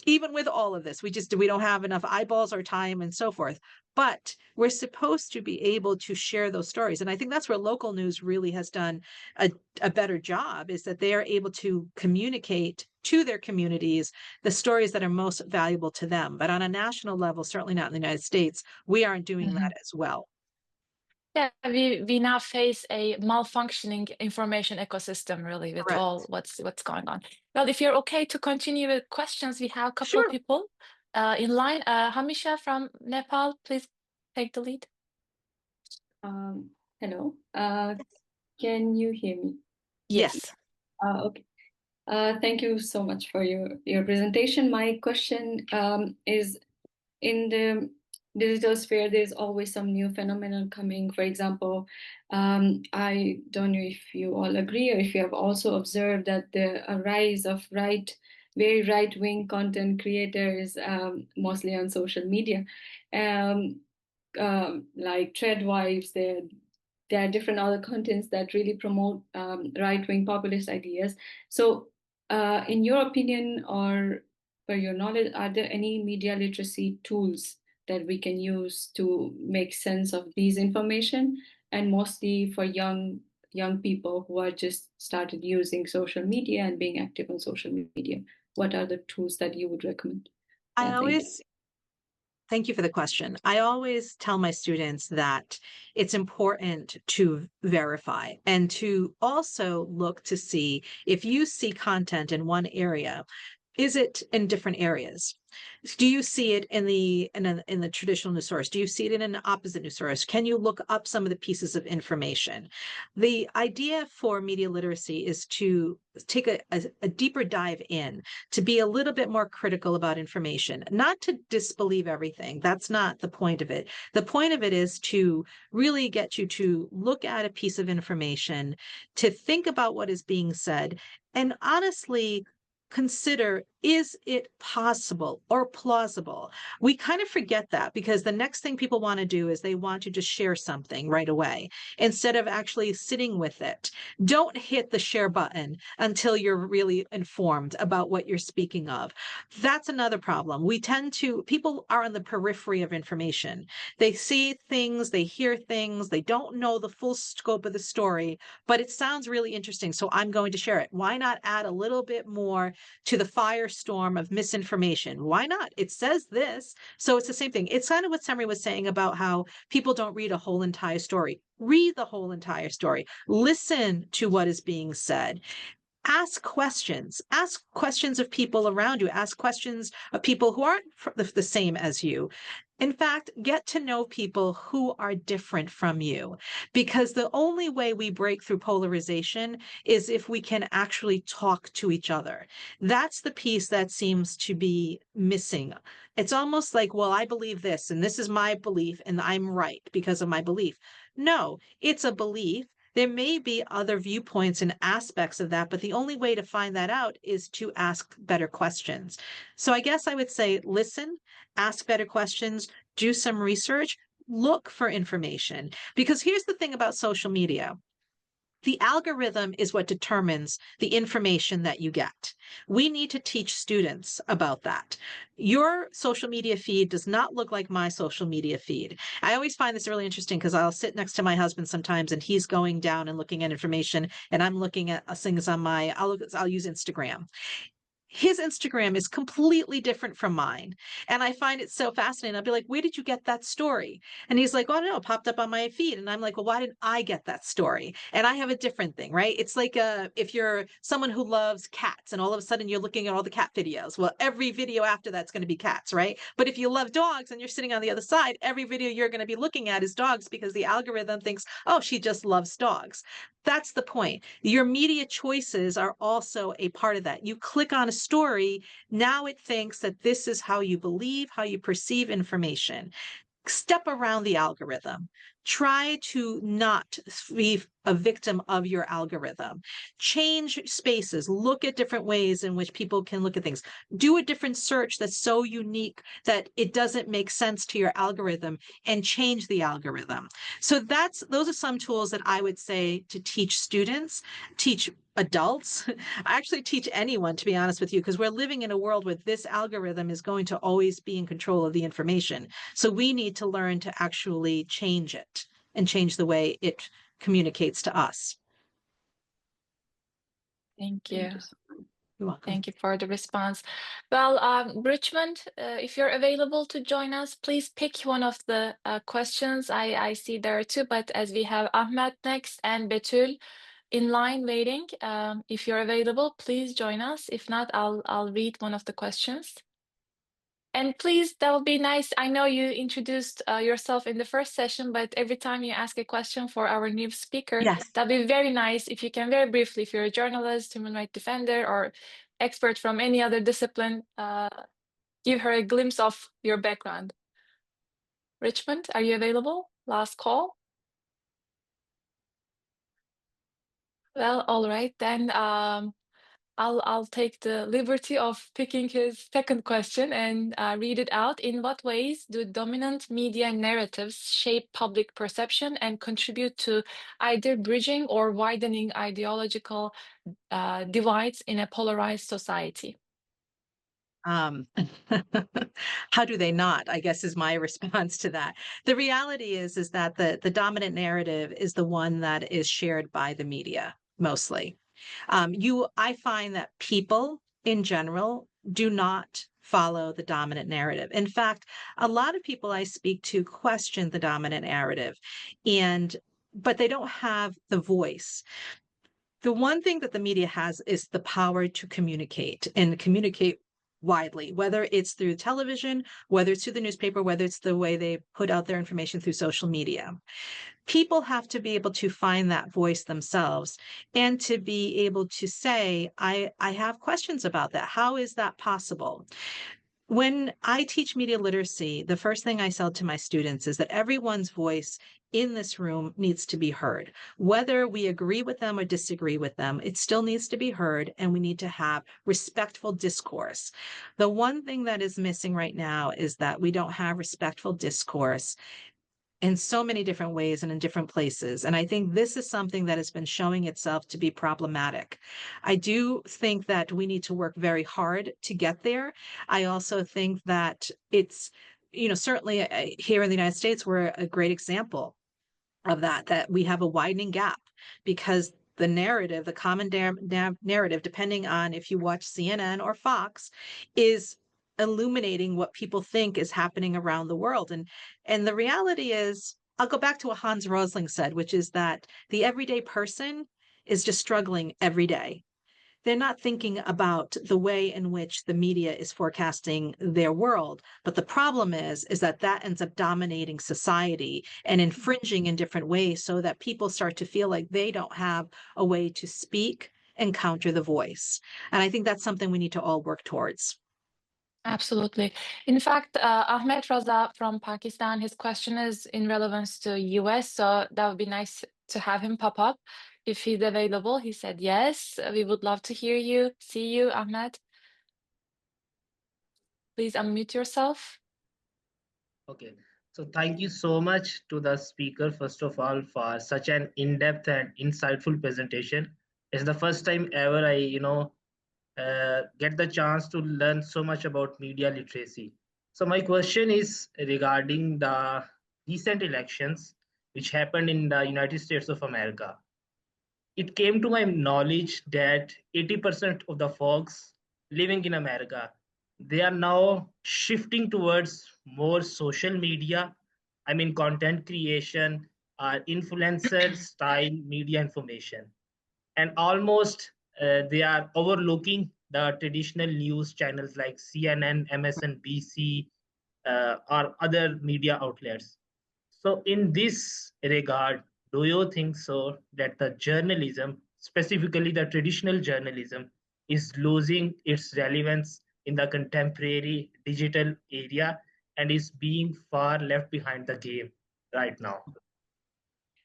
Even with all of this, we don't have enough eyeballs or time and so forth. But we're supposed to be able to share those stories. And I think that's where local news really has done a better job, is that they are able to communicate to their communities the stories that are most valuable to them. But on a national level, certainly not in the United States, we aren't doing that as well. Yeah, we now face a malfunctioning information ecosystem, really, with all what's going on. Well, if you're okay to continue with questions, we have a couple of people in line. Hamisha from Nepal, please take the lead. Hello. Can you hear me? Yes. Okay. Thank you so much for your presentation. My question is, in the digital sphere, there's always some new phenomenon coming. For example, I don't know if you all agree or if you have also observed that the rise of very right-wing content creators, mostly on social media, like Treadwives, there are different other contents that really promote right-wing populist ideas. So in your opinion, or for your knowledge, are there any media literacy tools that we can use to make sense of these information, and mostly for young people who are just started using social media and being active on social media? What are the tools that you would recommend? Thank you for the question. I always tell my students that it's important to verify and to also look to see if you see content in one area, is it in different areas? Do you see it in the traditional news source? Do you see it in an opposite news source? Can you look up some of the pieces of information? The idea for media literacy is to take a deeper dive in, to be a little bit more critical about information, not to disbelieve everything. That's not the point of it. The point of it is to really get you to look at a piece of information, to think about what is being said, and honestly consider, is it possible or plausible? We kind of forget that, because the next thing people want to do is they want to just share something right away instead of actually sitting with it. Don't hit the share button until you're really informed about what you're speaking of. That's another problem. People are on the periphery of information. They see things, they hear things, they don't know the full scope of the story, but it sounds really interesting, so I'm going to share it. Why not add a little bit more to the firestorm of misinformation? Why not? It says this. So it's the same thing. It's kind of what Cemre was saying about how people don't read a whole entire story. Read the whole entire story. Listen to what is being said. Ask questions. Ask questions of people around you. Ask questions of people who aren't the same as you. In fact, get to know people who are different from you, because the only way we break through polarization is if we can actually talk to each other. That's the piece that seems to be missing. It's almost like, well, I believe this, and this is my belief, and I'm right because of my belief. No, it's a belief. There may be other viewpoints and aspects of that, but the only way to find that out is to ask better questions. So I guess I would say, listen, ask better questions, do some research, look for information. Because here's the thing about social media. The algorithm is what determines the information that you get. We need to teach students about that. Your social media feed does not look like my social media feed. I always find this really interesting because I'll sit next to my husband sometimes and he's going down and looking at information and I'm looking at things on I'll use Instagram. His Instagram is completely different from mine. And I find it so fascinating. I'll be like, where did you get that story? And he's like, oh, no, it popped up on my feed. And I'm like, well, why didn't I get that story? And I have a different thing, right? It's like if you're someone who loves cats and all of a sudden you're looking at all the cat videos. Well, every video after that's going to be cats, right? But if you love dogs and you're sitting on the other side, every video you're going to be looking at is dogs because the algorithm thinks, oh, she just loves dogs. That's the point. Your media choices are also a part of that. You click on a story, now it thinks that this is how you believe, how you perceive information. Step around the algorithm. Try to not be a victim of your algorithm. Change spaces. Look at different ways in which people can look at things. Do a different search that's so unique that it doesn't make sense to your algorithm and change the algorithm. So those are some tools that I would say to teach students, teach adults. I actually teach anyone, to be honest with you, because we're living in a world where this algorithm is going to always be in control of the information. So we need to learn to actually change it and change the way it communicates to us. Thank you. You're welcome. Thank you for the response. Well, Richmond, if you're available to join us, please pick one of the questions. I see there are two, but as we have Ahmed next and Betul in line waiting, if you're available, please join us. If not, I'll read one of the questions. And please, that would be nice. I know you introduced yourself in the first session, but every time you ask a question for our new speaker, Yes. that'd be very nice if you can very briefly, if you're a journalist, human rights defender, or expert from any other discipline, give her a glimpse of your background. Richmond, are you available? Last call. Well, all right, then I'll take the liberty of picking his second question and read it out. In what ways do dominant media narratives shape public perception and contribute to either bridging or widening ideological divides in a polarized society? How do they not, I guess, is my response to that. The reality is that the dominant narrative is the one that is shared by the media mostly. I find that people in general do not follow the dominant narrative. In fact, a lot of people I speak to question the dominant narrative, but they don't have the voice. The one thing that the media has is the power to communicate and communicate widely, whether it's through television, whether it's through the newspaper, whether it's the way they put out their information through social media. People have to be able to find that voice themselves and to be able to say, I have questions about that. How is that possible? When I teach media literacy, the first thing I tell to my students is that everyone's voice in this room needs to be heard. Whether we agree with them or disagree with them, it still needs to be heard, and we need to have respectful discourse. The one thing that is missing right now is that we don't have respectful discourse in so many different ways and in different places. And I think this is something that has been showing itself to be problematic. I do think that we need to work very hard to get there. I also think that it's, certainly here in the United States, we're a great example of that we have a widening gap because the narrative, the common narrative, depending on if you watch CNN or Fox, is illuminating what people think is happening around the world. And the reality is, I'll go back to what Hans Rosling said, which is that the everyday person is just struggling every day. They're not thinking about the way in which the media is forecasting their world. But the problem is that ends up dominating society and infringing in different ways so that people start to feel like they don't have a way to speak and counter the voice. And I think that's something we need to all work towards. Absolutely. In fact, Ahmed Raza from Pakistan, his question is in relevance to US, so that would be nice to have him pop up if he's available. He said yes. We would love to hear you, see you, Ahmed. Please unmute yourself. Okay. So thank you so much to the speaker, first of all, for such an in-depth and insightful presentation. It's the first time ever I, get the chance to learn so much about media literacy. So my question is regarding the recent elections which happened in the United States of America. It came to my knowledge that 80% of the folks living in America, they are now shifting towards more social media. I mean, content creation, influencer style media information, and almost they are overlooking the traditional news channels like CNN, MSNBC, or other media outlets. So, in this regard, do you think so that the journalism, specifically the traditional journalism, is losing its relevance in the contemporary digital area and is being far left behind the game right now?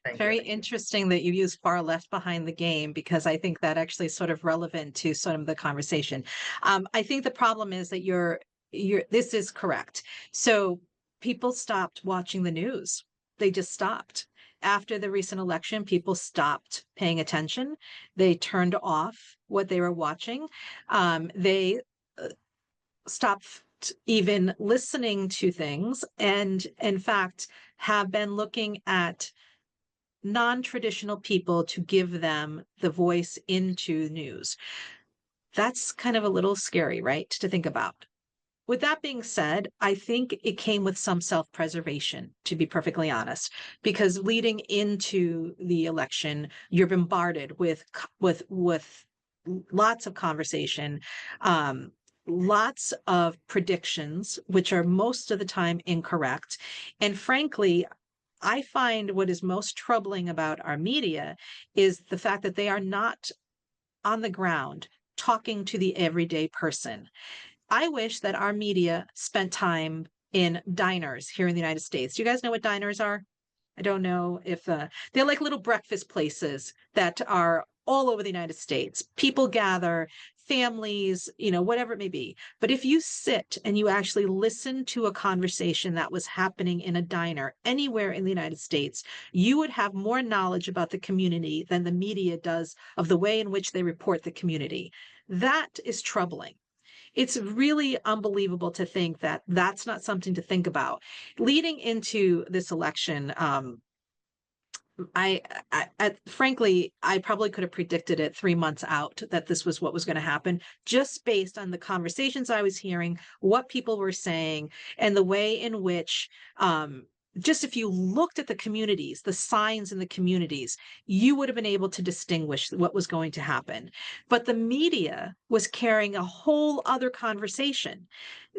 Thank you. Very interesting that you use far left behind the game, because I think that actually is sort of relevant to sort of the conversation. I think the problem is that this is correct. So people stopped watching the news. They just stopped. After the recent election, people stopped paying attention. They turned off what they were watching. They stopped even listening to things, and in fact, have been looking at non-traditional people to give them the voice into news. That's kind of a little scary, right, to think about. With that being said, I think it came with some self-preservation, to be perfectly honest, because leading into the election, you're bombarded with lots of conversation, lots of predictions, which are most of the time incorrect. And frankly, I find what is most troubling about our media is the fact that they are not on the ground talking to the everyday person. I wish that our media spent time in diners here in the United States. Do you guys know what diners are? I don't know if they're like little breakfast places that are all over the United States. People gather, families, whatever it may be. But if you sit and you actually listen to a conversation that was happening in a diner anywhere in the United States, you would have more knowledge about the community than the media does of the way in which they report the community. That is troubling. It's really unbelievable to think that that's not something to think about. Leading into this election, frankly, I probably could have predicted it 3 months out that this was what was going to happen, just based on the conversations I was hearing, what people were saying, and the way in which, just if you looked at the communities, the signs in the communities, you would have been able to distinguish what was going to happen. But the media was carrying a whole other conversation.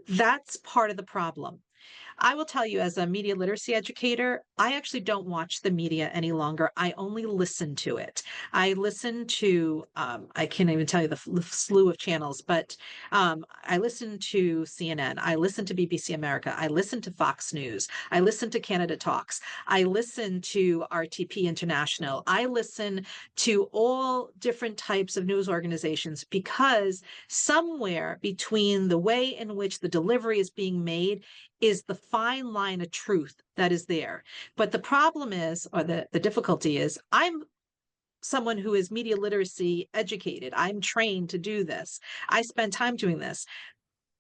That's part of the problem. I will tell you, as a media literacy educator, I actually don't watch the media any longer. I only listen to it. I listen to, I can't even tell you the slew of channels, but I listen to CNN. I listen to BBC America. I listen to Fox News. I listen to Canada Talks. I listen to RTP International. I listen to all different types of news organizations, because somewhere between the way in which the delivery is being made is the fine line of truth that is there. But the problem is, or the difficulty is, I'm someone who is media literacy educated. I'm trained to do this. I spend time doing this.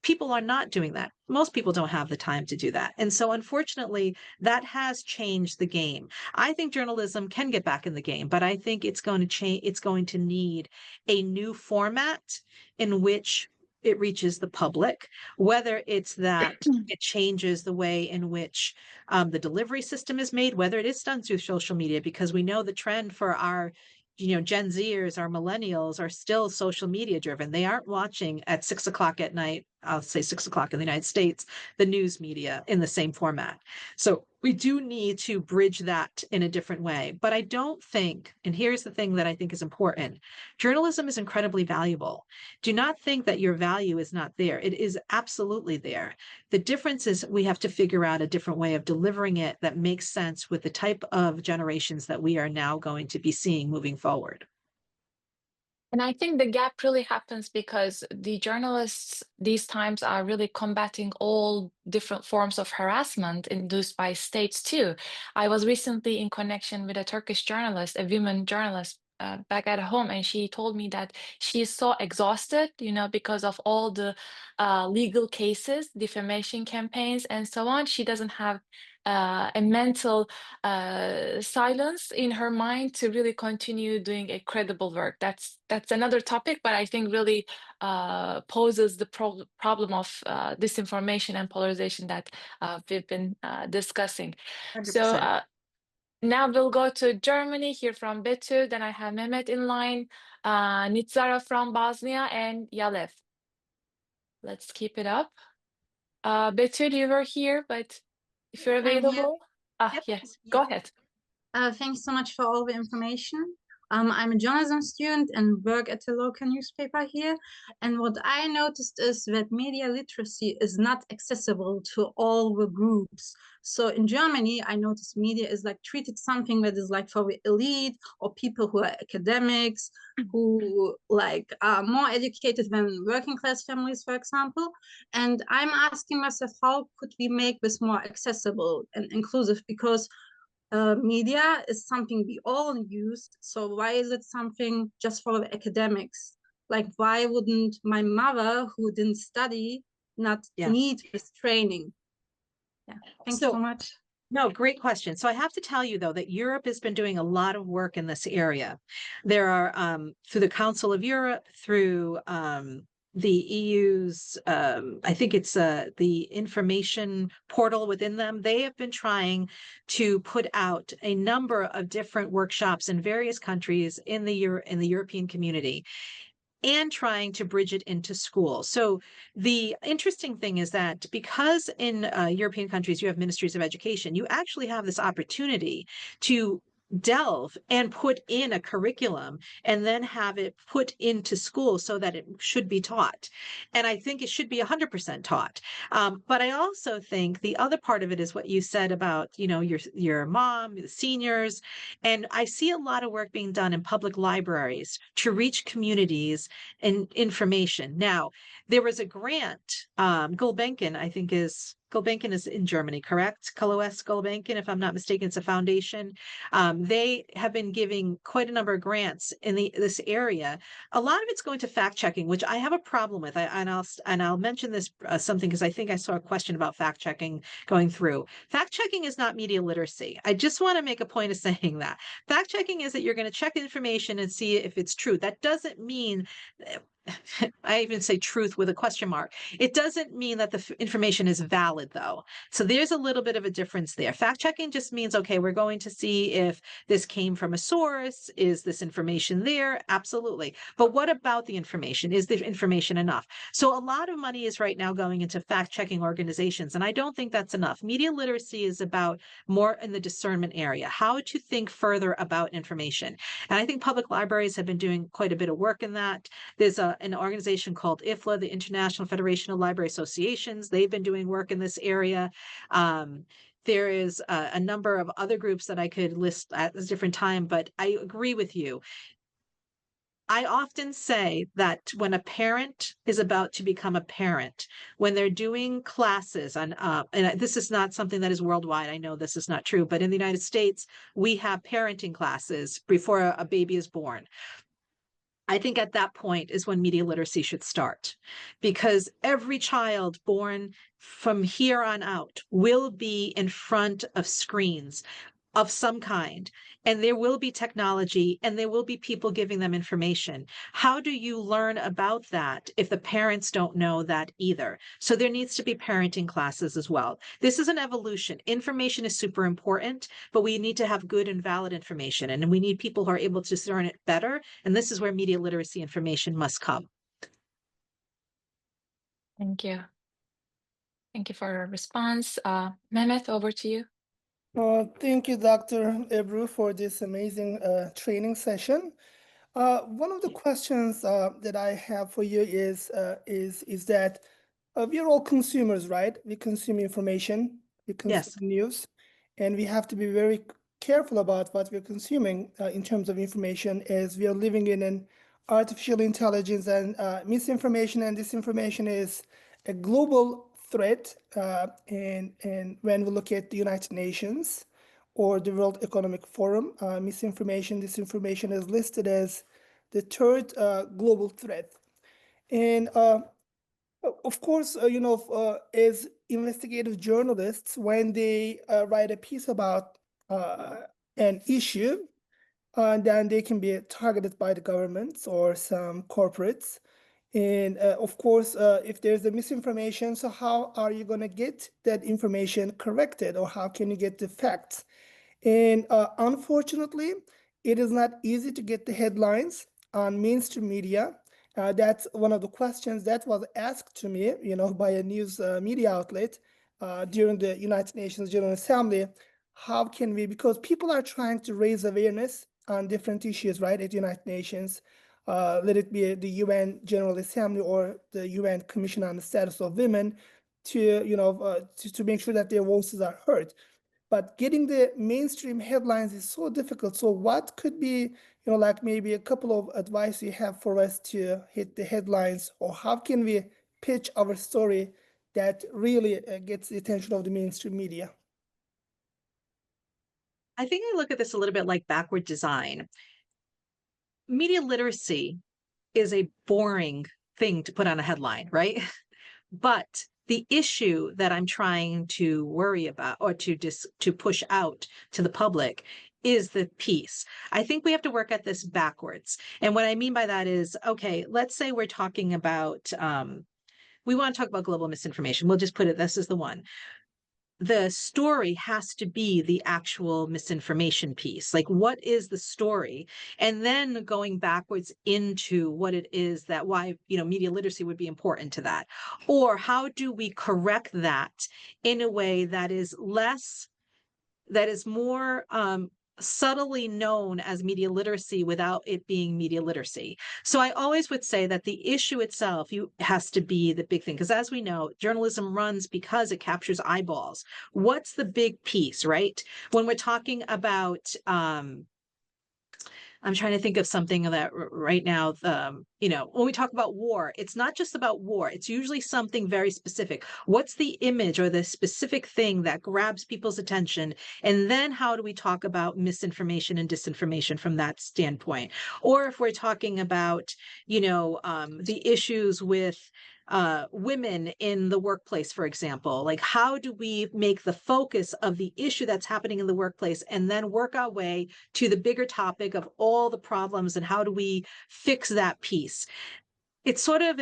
People are not doing that. Most people don't have the time to do that. And so unfortunately, that has changed the game. I think journalism can get back in the game, but I think it's going to change. It's going to need a new format in which it reaches the public, whether it's that it changes the way in which the delivery system is made, whether it is done through social media, because we know the trend for our Gen Zers, our millennials are still social media driven. They aren't watching at 6 o'clock at night, I'll say 6 o'clock in the United States, the news media in the same format. So we do need to bridge that in a different way. But I don't think, and here's the thing that I think is important, journalism is incredibly valuable. Do not think that your value is not there. It is absolutely there. The difference is we have to figure out a different way of delivering it that makes sense with the type of generations that we are now going to be seeing moving forward. And I think the gap really happens because the journalists these times are really combating all different forms of harassment induced by states too. I was recently in connection with a Turkish journalist, a woman journalist, back at home, and she told me that she is so exhausted, because of all the legal cases, defamation campaigns, and so on. She doesn't have a mental silence in her mind to really continue doing a credible work. That's another topic, but I think really poses the problem of disinformation and polarization that we've been discussing. 100%. So now we'll go to Germany, hear from Betül, then I have Mehmet in line, Nitzara from Bosnia, and Yalev. Let's keep it up. Betül, you were here, but if you're I'm here. available, Yep. yes, go ahead. Thanks so much for all the information. I'm a journalism student and work at the local newspaper here. And what I noticed is that media literacy is not accessible to all the groups. So in Germany, I noticed media is like treated something that is like for the elite or people who are academics, who like are more educated than working class families, for example. And I'm asking myself, how could we make this more accessible and inclusive? Because media is something we all use. So why is it something just for the academics? Like, why wouldn't my mother, who didn't study, not need this training? Yeah, thanks so much. No, great question. So I have to tell you, though, that Europe has been doing a lot of work in this area. There are, through the Council of Europe, through the EU's, I think it's the information portal within them, they have been trying to put out a number of different workshops in various countries in the European community, and trying to bridge it into school. So the interesting thing is that because in European countries you have ministries of education, you actually have this opportunity to delve and put in a curriculum and then have it put into school so that it should be taught. And I think it should be 100% taught. But I also think the other part of it is what you said about, your mom, the seniors. And I see a lot of work being done in public libraries to reach communities and information. Now, there was a grant, Gulbenkian, I think Gulbenkian is in Germany, correct? Koloes Gulbenkian, if I'm not mistaken, it's a foundation. They have been giving quite a number of grants in this area. A lot of it's going to fact checking, which I have a problem with. I'll mention this something because I think I saw a question about fact checking going through. Fact checking is not media literacy. I just want to make a point of saying that. Fact checking is that you're going to check information and see if it's true. That doesn't mean I even say truth with a question mark. It doesn't mean that the information is valid, though. So there's a little bit of a difference there. Fact checking just means, okay, we're going to see if this came from a source. Is this information there? Absolutely. But what about the information? Is the information enough? So a lot of money is right now going into fact checking organizations, and I don't think that's enough. Media literacy is about more in the discernment area, how to think further about information. And I think public libraries have been doing quite a bit of work in that. There's an organization called IFLA, the International Federation of Library Associations. They've been doing work in this area. There is a number of other groups that I could list at a different time, but I agree with you. I often say that when a parent is about to become a parent, when they're doing classes on, and this is not something that is worldwide, I know this is not true, but in the United States, we have parenting classes before a baby is born. I think at that point is when media literacy should start, because every child born from here on out will be in front of screens of some kind, and there will be technology and there will be people giving them information. How do you learn about that if the parents don't know that either? So there needs to be parenting classes as well. This is an evolution. Information is super important, but we need to have good and valid information, and we need people who are able to discern it better. And this is where media literacy information must come. Thank you. Thank you for your response. Mehmet, over to you. Thank you, Dr. Abreu, for this amazing training session. One of the questions that I have for you is that we are all consumers, right? We consume information, we consume news, and we have to be very careful about what we're consuming in terms of information, as we are living in an artificial intelligence and misinformation and disinformation is a global threat. And when we look at the United Nations or the World Economic Forum, misinformation, disinformation is listed as the third global threat. And of course, as investigative journalists, when they write a piece about an issue, then they can be targeted by the governments or some corporates. And of course, if there's a misinformation, so how are you going to get that information corrected, or how can you get the facts? And unfortunately, it is not easy to get the headlines on mainstream media. That's one of the questions that was asked to me, by a news media outlet during the United Nations General Assembly. How can we, because people are trying to raise awareness on different issues, right, at the United Nations, let it be the UN General Assembly or the UN Commission on the Status of Women, to make sure that their voices are heard. But getting the mainstream headlines is so difficult. So what could be, like maybe a couple of advice you have for us to hit the headlines, or how can we pitch our story that really gets the attention of the mainstream media? I think I look at this a little bit like backward design. Media literacy is a boring thing to put on a headline, right? But the issue that I'm trying to worry about or to push out to the public is the piece. I think we have to work at this backwards. And what I mean by that is, okay, let's say we're talking about, we want to talk about global misinformation. We'll just put it, this is the one. The story has to be the actual misinformation piece. Like, what is the story? And then going backwards into what it is that why, media literacy would be important to that. Or how do we correct that in a way that is more subtly known as media literacy without it being media literacy. So I always would say that the issue itself has to be the big thing, because as we know, journalism runs because it captures eyeballs. What's the big piece, right? When we're talking about I'm trying to think of something that right now, when we talk about war, it's not just about war. It's usually something very specific. What's the image or the specific thing that grabs people's attention? And then how do we talk about misinformation and disinformation from that standpoint? Or if we're talking about, the issues with women in the workplace, for example, like how do we make the focus of the issue that's happening in the workplace and then work our way to the bigger topic of all the problems and how do we fix that piece? It's sort of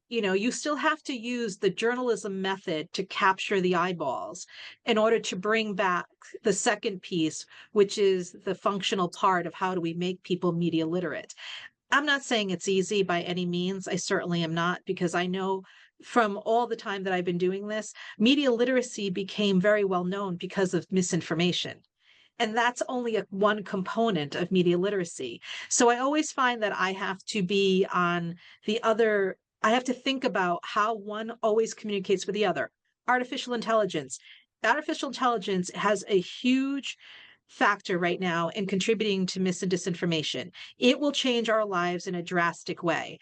you still have to use the journalism method to capture the eyeballs in order to bring back the second piece, which is the functional part of how do we make people media literate. I'm not saying it's easy by any means. I certainly am not, because I know from all the time that I've been doing this, media literacy became very well known because of misinformation. And that's only one component of media literacy. So I always find that I have to be on the other, I have to think about how one always communicates with the other. Artificial intelligence. Artificial intelligence has a huge factor right now in contributing to mis and disinformation. It will change our lives in a drastic way.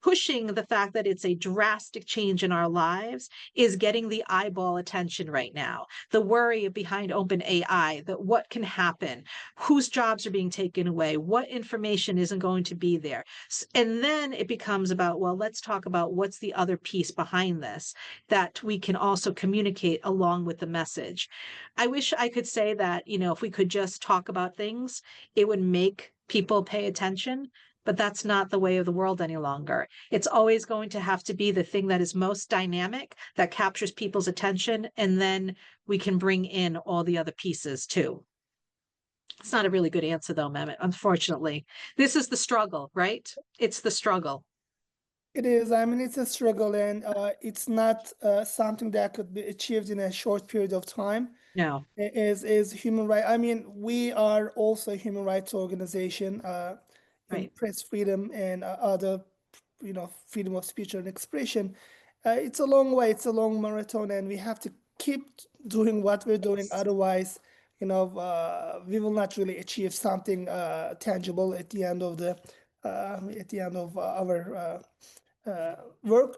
Pushing the fact that it's a drastic change in our lives is getting the eyeball attention right now. The worry behind open AI, that what can happen, whose jobs are being taken away, what information isn't going to be there. And then it becomes about, well, let's talk about what's the other piece behind this that we can also communicate along with the message. I wish I could say that, if we could just talk about things, it would make people pay attention. But that's not the way of the world any longer. It's always going to have to be the thing that is most dynamic, that captures people's attention, and then we can bring in all the other pieces too. It's not a really good answer though, Mehmet, unfortunately. This is the struggle, right? It's the struggle. It is. I mean, it's a struggle, and it's not something that could be achieved in a short period of time. No. Is human right. I mean, we are also a human rights organization in Right. press freedom and other, freedom of speech and expression. It's a long way. It's a long marathon, and we have to keep doing what we're doing. Otherwise, we will not really achieve something tangible at the end of the at the end of our work.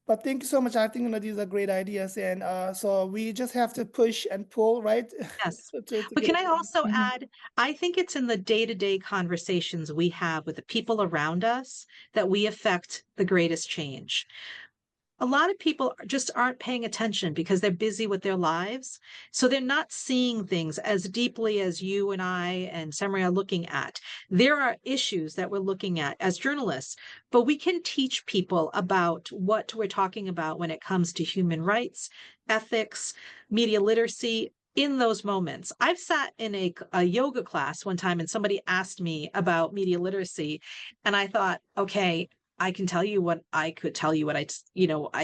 But thank you so much. I think these are great ideas, and so we just have to push and pull, right? Yes. to But get can I also Mhm. add, I think it's in the day-to-day conversations we have with the people around us that we affect the greatest change. A lot of people just aren't paying attention because they're busy with their lives. So they're not seeing things as deeply as you and I and Cemre are looking at. There are issues that we're looking at as journalists, but we can teach people about what we're talking about when it comes to human rights, ethics, media literacy. In those moments, I've sat in a yoga class one time and somebody asked me about media literacy. And I thought, okay, I can tell you what I could tell you what I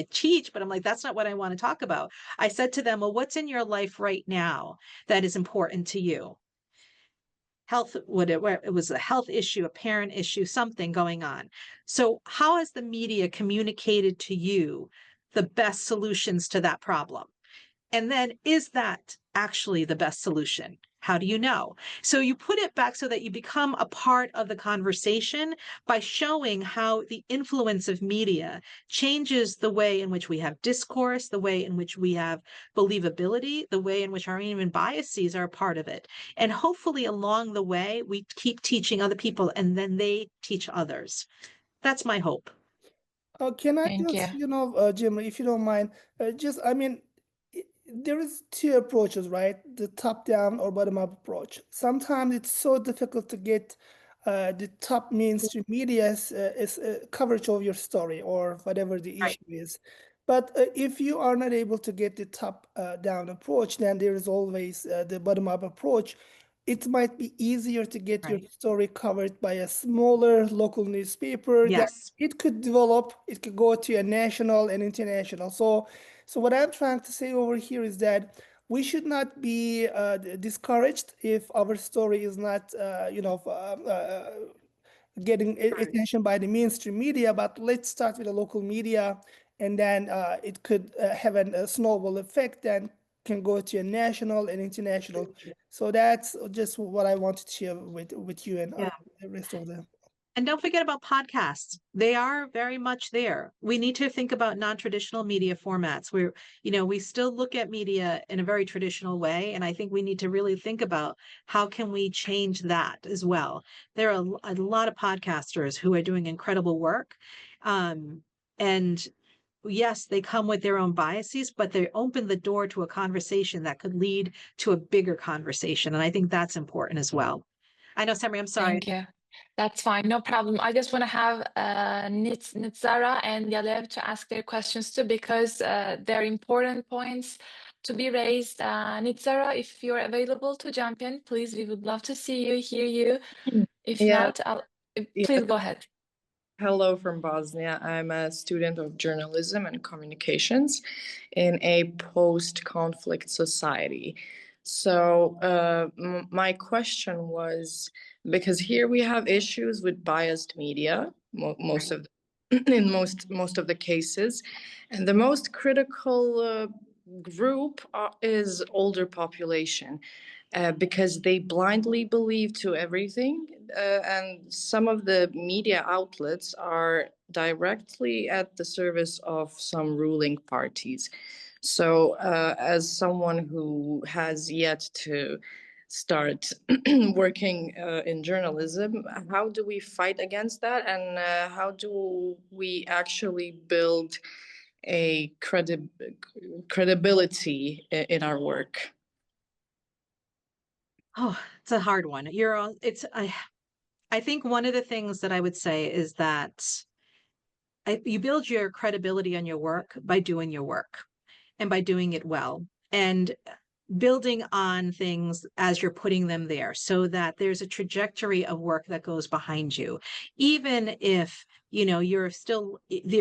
teach, but I'm like, that's not what I want to talk about. I said to them, well, what's in your life right now that is important to you? Health, it was a health issue, a parent issue, something going on. So how has the media communicated to you the best solutions to that problem? And then, is that actually the best solution? How do you know? So you put it back so that you become a part of the conversation by showing how the influence of media changes the way in which we have discourse, the way in which we have believability, the way in which our even biases are a part of it. And hopefully along the way, we keep teaching other people and then they teach others. That's my hope. Can I Thank you. just, Jim, if you don't mind, I mean, there is two approaches, right? The top-down or bottom-up approach. Sometimes it's so difficult to get the top mainstream media's coverage of your story or whatever the Right. issue is. But if you are not able to get the top-down approach, then there is always the bottom-up approach. It might be easier to get your Right. story covered by a smaller local newspaper. Yes. It could develop, it could go to a national and international. So what I'm trying to say over here is that we should not be discouraged if our story is not, getting attention by the mainstream media, but let's start with the local media, and then it could have a snowball effect and can go to a national and international. So that's just what I wanted to share with you and Yeah. the rest of the. And don't forget about podcasts. They are very much there. We need to think about non-traditional media formats where, we still look at media in a very traditional way. And I think we need to really think about how can we change that as well. There are a lot of podcasters who are doing incredible work. And yes, they come with their own biases, but they open the door to a conversation that could lead to a bigger conversation. And I think that's important as well. I know, Cemre, I'm sorry. Thank you. That's fine, no problem. I just want to have Nitzara and Yalev to ask their questions too, because they're important points to be raised. Nitzara, if you're available to jump in, please, we would love to see you, hear you. If Yeah, not, yeah. please go ahead. Hello from Bosnia. I'm a student of journalism and communications in a post-conflict society. So my question was, because here we have issues with biased media, most of in most of the cases, and the most critical group is older population. Because they blindly believe to everything, and some of the media outlets are directly at the service of some ruling parties. So, as someone who has yet to start working in journalism, how do we fight against that, and how do we actually build a credibility in our work? Oh, it's a hard one. I think one of the things that I would say is that you build your credibility on your work by doing your work and by doing it well and building on things as you're putting them there so that there's a trajectory of work that goes behind you. Even if you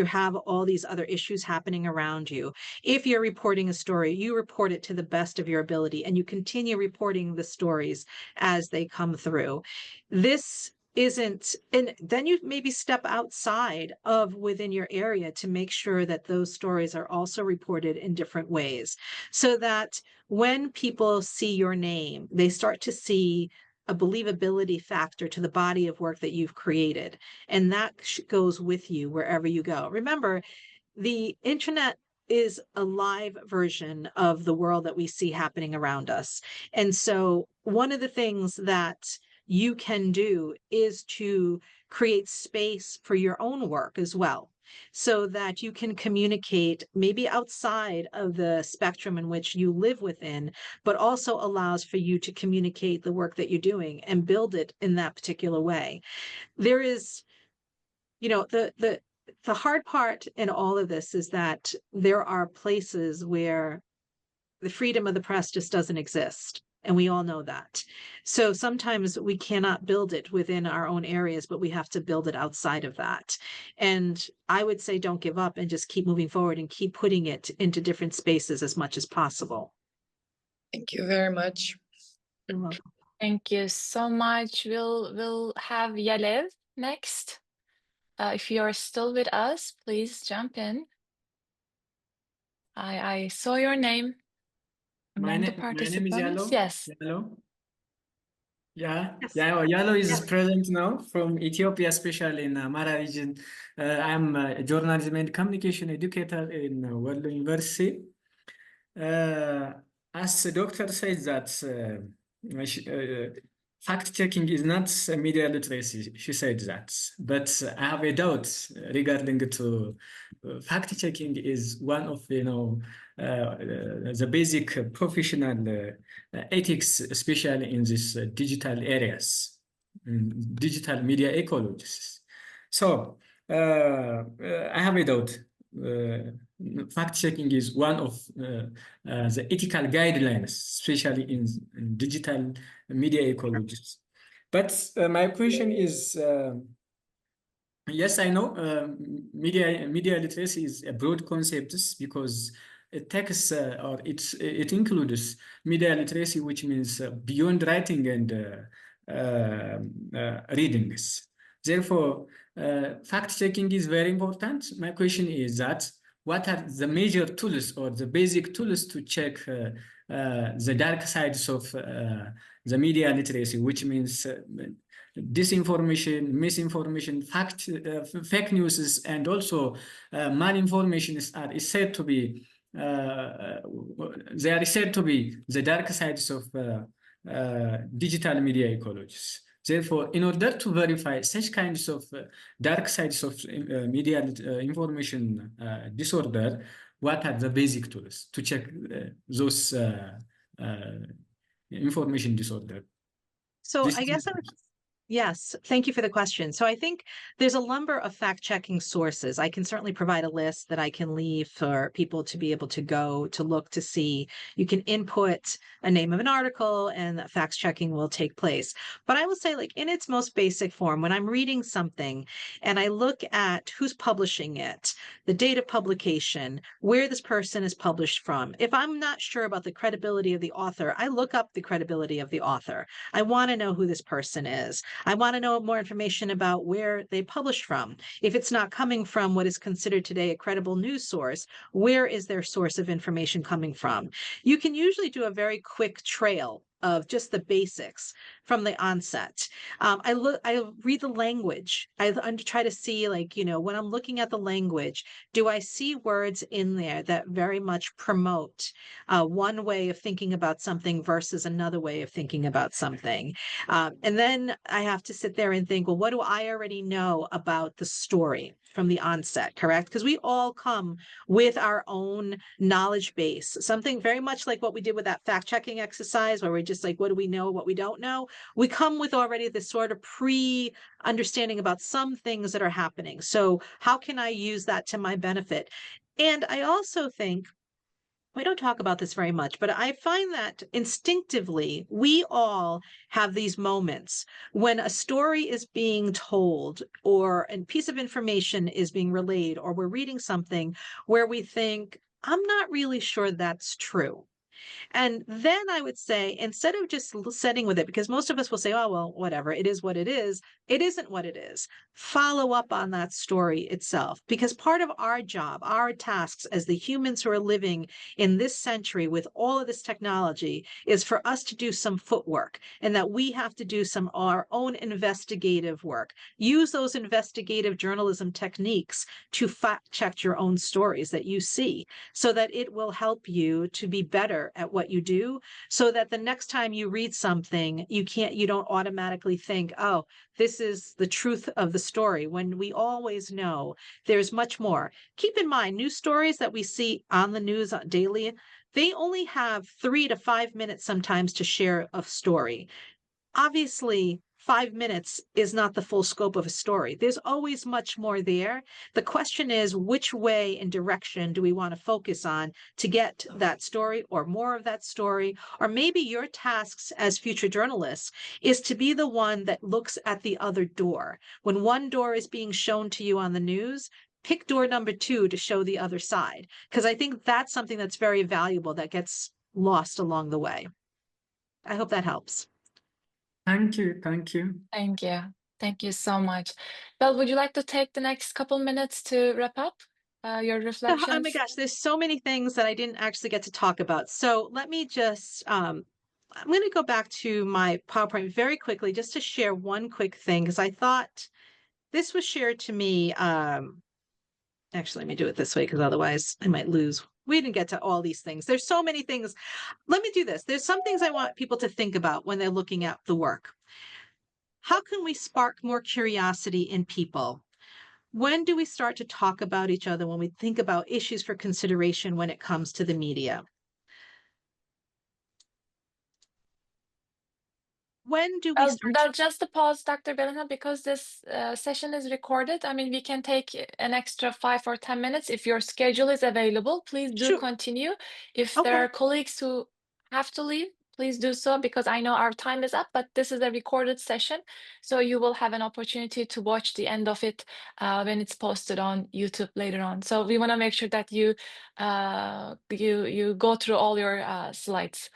have all these other issues happening around you. If you're reporting a story, you report it to the best of your ability and you continue reporting the stories as they come through. This isn't, and then you maybe step outside of within your area to make sure that those stories are also reported in different ways so that when people see your name, they start to see a believability factor to the body of work that you've created. And that goes with you wherever you go. Remember, the internet is a live version of the world that we see happening around us. And so one of the things that you can do is to create space for your own work as well, so that you can communicate maybe outside of the spectrum in which you live within, but also allows for you to communicate the work that you're doing and build it in that particular way. There is, the hard part in all of this is that there are places where the freedom of the press just doesn't exist. And we all know that. So sometimes we cannot build it within our own areas, but we have to build it outside of that. And I would say don't give up and just keep moving forward and keep putting it into different spaces as much as possible. Thank you very much. You're welcome. Thank you so much. We'll have Yalev next. If you're still with us, please jump in. I saw your name among the My name is participants. Yalo. Yes. Yalo. Yeah, Yes. Yalo is Yes. present now from Ethiopia, especially in Amara region. I'm a journalism and communication educator in World University. As the doctor says that fact checking is not media literacy, she said that, but I have a doubt regarding to fact checking is one of the basic professional ethics, especially in these digital areas, digital media ecologies. So I have a doubt. Fact checking is one of the ethical guidelines, especially in digital media ecologies. But my question is, yes, I know media literacy is a broad concept because it takes or it includes media literacy, which means beyond writing and readings. Therefore, fact checking is very important. My question is that what are the major tools or the basic tools to check the dark sides of the media literacy, which means disinformation, misinformation, fake news, and also malinformation is said to be they are said to be the dark sides of digital media ecologies. Therefore, in order to verify such kinds of dark sides of media information disorder, what are the basic tools to check those information disorder? So I guess yes, thank you for the question. So I think there's a number of fact-checking sources. I can certainly provide a list that I can leave for people to be able to go to look to see. You can input a name of an article and fact-checking will take place. But I will say, like, in its most basic form, when I'm reading something and I look at who's publishing it, the date of publication, where this person is published from, if I'm not sure about the credibility of the author, I look up the credibility of the author. I want to know who this person is. I want to know more information about where they published from. If it's not coming from what is considered today a credible news source, where is their source of information coming from? You can usually do a very quick trail of just the basics from the onset. I read the language. I try to see, like, when I'm looking at the language, do I see words in there that very much promote one way of thinking about something versus another way of thinking about something? And then I have to sit there and think, well, what do I already know about the story from the onset, correct? Because we all come with our own knowledge base, something very much like what we did with that fact-checking exercise, where we're just like, what do we know, what we don't know? We come with already this sort of pre-understanding about some things that are happening. So how can I use that to my benefit? And I also think, we don't talk about this very much, but I find that instinctively, we all have these moments when a story is being told or a piece of information is being relayed, or we're reading something where we think, I'm not really sure that's true. And then I would say, instead of just sitting with it, because most of us will say, oh, well, whatever, it is what it is. It isn't what it is. Follow up on that story itself, because part of our job, our tasks as the humans who are living in this century with all of this technology is for us to do some footwork, and that we have to do some our own investigative work. Use those investigative journalism techniques to fact check your own stories that you see, so that it will help you to be better at what you do, so that the next time you read something, you don't automatically think, oh, this is the truth of the story, when we always know there's much more. Keep in mind, news stories that we see on the news daily, they only have 3 to 5 minutes sometimes to share a story. Obviously, 5 minutes is not the full scope of a story. There's always much more there. The question is, which way and direction do we want to focus on to get that story or more of that story? Or maybe your tasks as future journalists is to be the one that looks at the other door. When one door is being shown to you on the news, pick door number 2 to show the other side, because I think that's something that's very valuable that gets lost along the way. I hope that helps. Thank you. Thank you. Thank you. Thank you so much. Belle, would you like to take the next couple minutes to wrap up your reflections? Oh my gosh, there's so many things that I didn't actually get to talk about. So let me just, I'm going to go back to my PowerPoint very quickly just to share one quick thing, because I thought this was shared to me. Actually, let me do it this way, because otherwise I might lose. We didn't get to all these things. There's so many things. Let me do this. There's some things I want people to think about when they're looking at the work. How can we spark more curiosity in people? When do we start to talk about each other when we think about issues for consideration when it comes to the media? When do we start I'll just pause, Dr. Belinha, because this session is recorded. I mean, we can take an extra 5 or 10 minutes. If your schedule is available, please do continue. If there are colleagues who have to leave, please do so, because I know our time is up, but this is a recorded session. So you will have an opportunity to watch the end of it when it's posted on YouTube later on. So we want to make sure that you go through all your slides,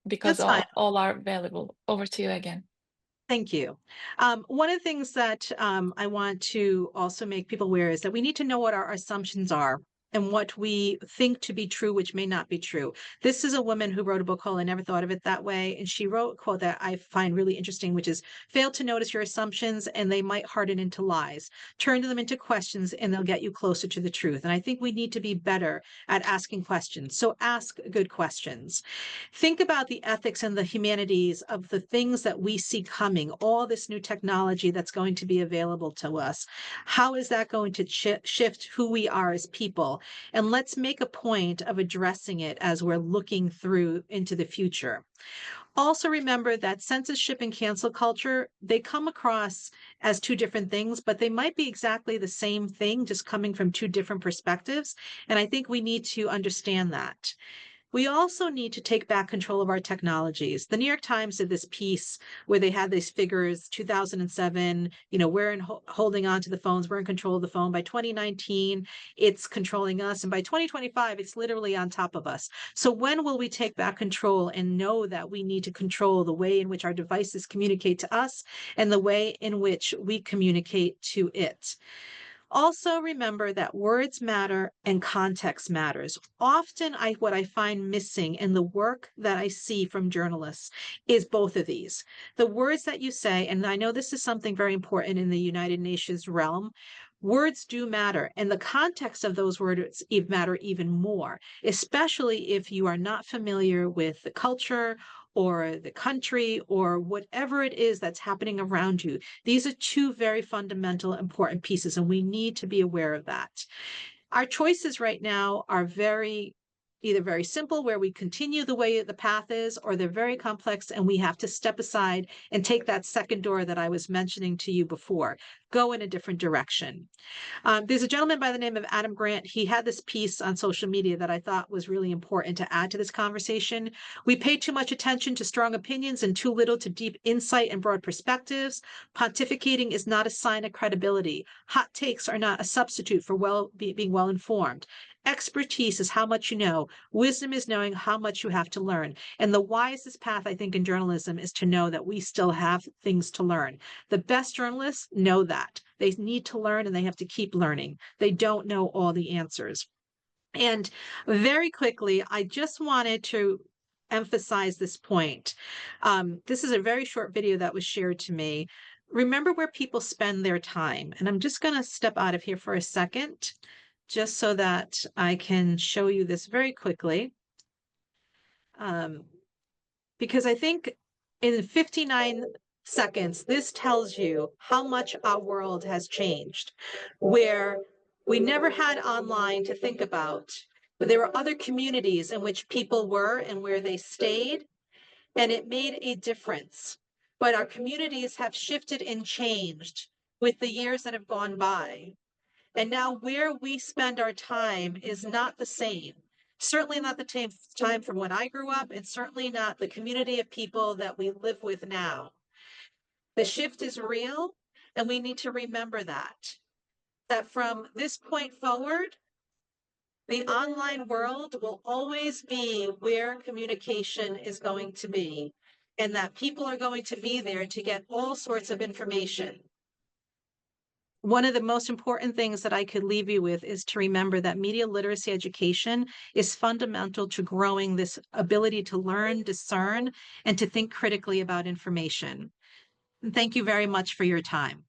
because all are available. Over to you again. Thank you. One of the things that I want to also make people aware is that we need to know what our assumptions are and what we think to be true, which may not be true. This is a woman who wrote a book called I Never Thought of It That Way. And she wrote a quote that I find really interesting, which is, fail to notice your assumptions and they might harden into lies. Turn them into questions and they'll get you closer to the truth. And I think we need to be better at asking questions. So ask good questions. Think about the ethics and the humanities of the things that we see coming, all this new technology that's going to be available to us. How is that going to shift who we are as people? And let's make a point of addressing it as we're looking through into the future. Also remember that censorship and cancel culture, they come across as two different things, but they might be exactly the same thing, just coming from two different perspectives. And I think we need to understand that. We also need to take back control of our technologies. The New York Times did this piece where they had these figures, 2007, we're holding on to the phones, we're in control of the phone. By 2019, it's controlling us. And by 2025, it's literally on top of us. So when will we take back control and know that we need to control the way in which our devices communicate to us and the way in which we communicate to it? Also remember that words matter and context matters. Often what I find missing in the work that I see from journalists is both of these. The words that you say, and I know this is something very important in the United Nations realm, words do matter, and the context of those words matter even more, especially if you are not familiar with the culture or the country or whatever it is that's happening around you. These are two very fundamental, important pieces, and we need to be aware of that. Our choices right now are either very simple, where we continue the way the path is, or they're very complex and we have to step aside and take that second door that I was mentioning to you before, go in a different direction. There's a gentleman by the name of Adam Grant. He had this piece on social media that I thought was really important to add to this conversation. We pay too much attention to strong opinions and too little to deep insight and broad perspectives. Pontificating is not a sign of credibility. Hot takes are not a substitute for being well informed. Expertise is how much you know. Wisdom is knowing how much you have to learn. And the wisest path, I think, in journalism is to know that we still have things to learn. The best journalists know that. They need to learn and they have to keep learning. They don't know all the answers. And very quickly, I just wanted to emphasize this point. This is a very short video that was shared to me. Remember where people spend their time. And I'm just going to step out of here for a second, just so that I can show you this very quickly. Because I think in 59 seconds, this tells you how much our world has changed, where we never had online to think about, but there were other communities in which people were and where they stayed, and it made a difference. But our communities have shifted and changed with the years that have gone by. And now where we spend our time is not the same. Certainly not the same time from when I grew up, and certainly not the community of people that we live with now. The shift is real, and we need to remember that from this point forward, the online world will always be where communication is going to be, and that people are going to be there to get all sorts of information. One of the most important things that I could leave you with is to remember that media literacy education is fundamental to growing this ability to learn, discern, and to think critically about information. And thank you very much for your time.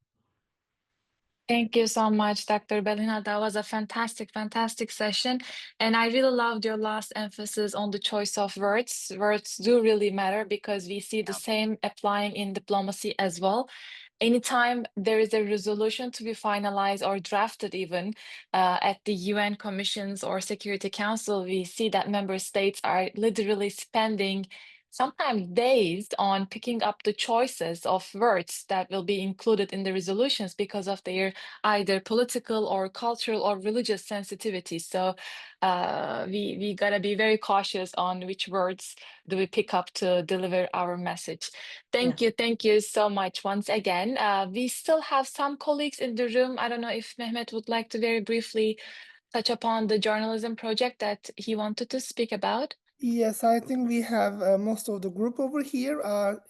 Thank you so much, Dr. Belinha. That was a fantastic, fantastic session. And I really loved your last emphasis on the choice of words. Words do really matter because we see the same applying in diplomacy as well. Anytime there is a resolution to be finalized or drafted, even at the UN commissions or Security Council, we see that member states are literally spending sometimes days on picking up the choices of words that will be included in the resolutions because of their either political or cultural or religious sensitivity. So we gotta be very cautious on which words do we pick up to deliver our message. Thank you so much once again. We still have some colleagues in the room. I don't know if Mehmet would like to very briefly touch upon the journalism project that he wanted to speak about. Yes, I think we have most of the group over here.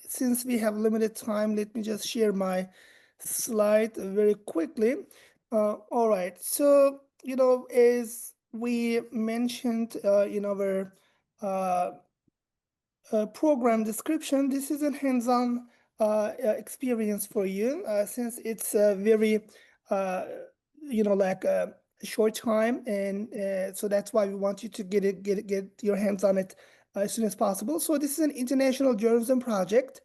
Since we have limited time, let me just share my slide very quickly. All right, so as we mentioned in our program description, this is a hands-on experience for you since it's very like a short time, and so that's why we want you to get your hands on it as soon as possible. So this is an international journalism project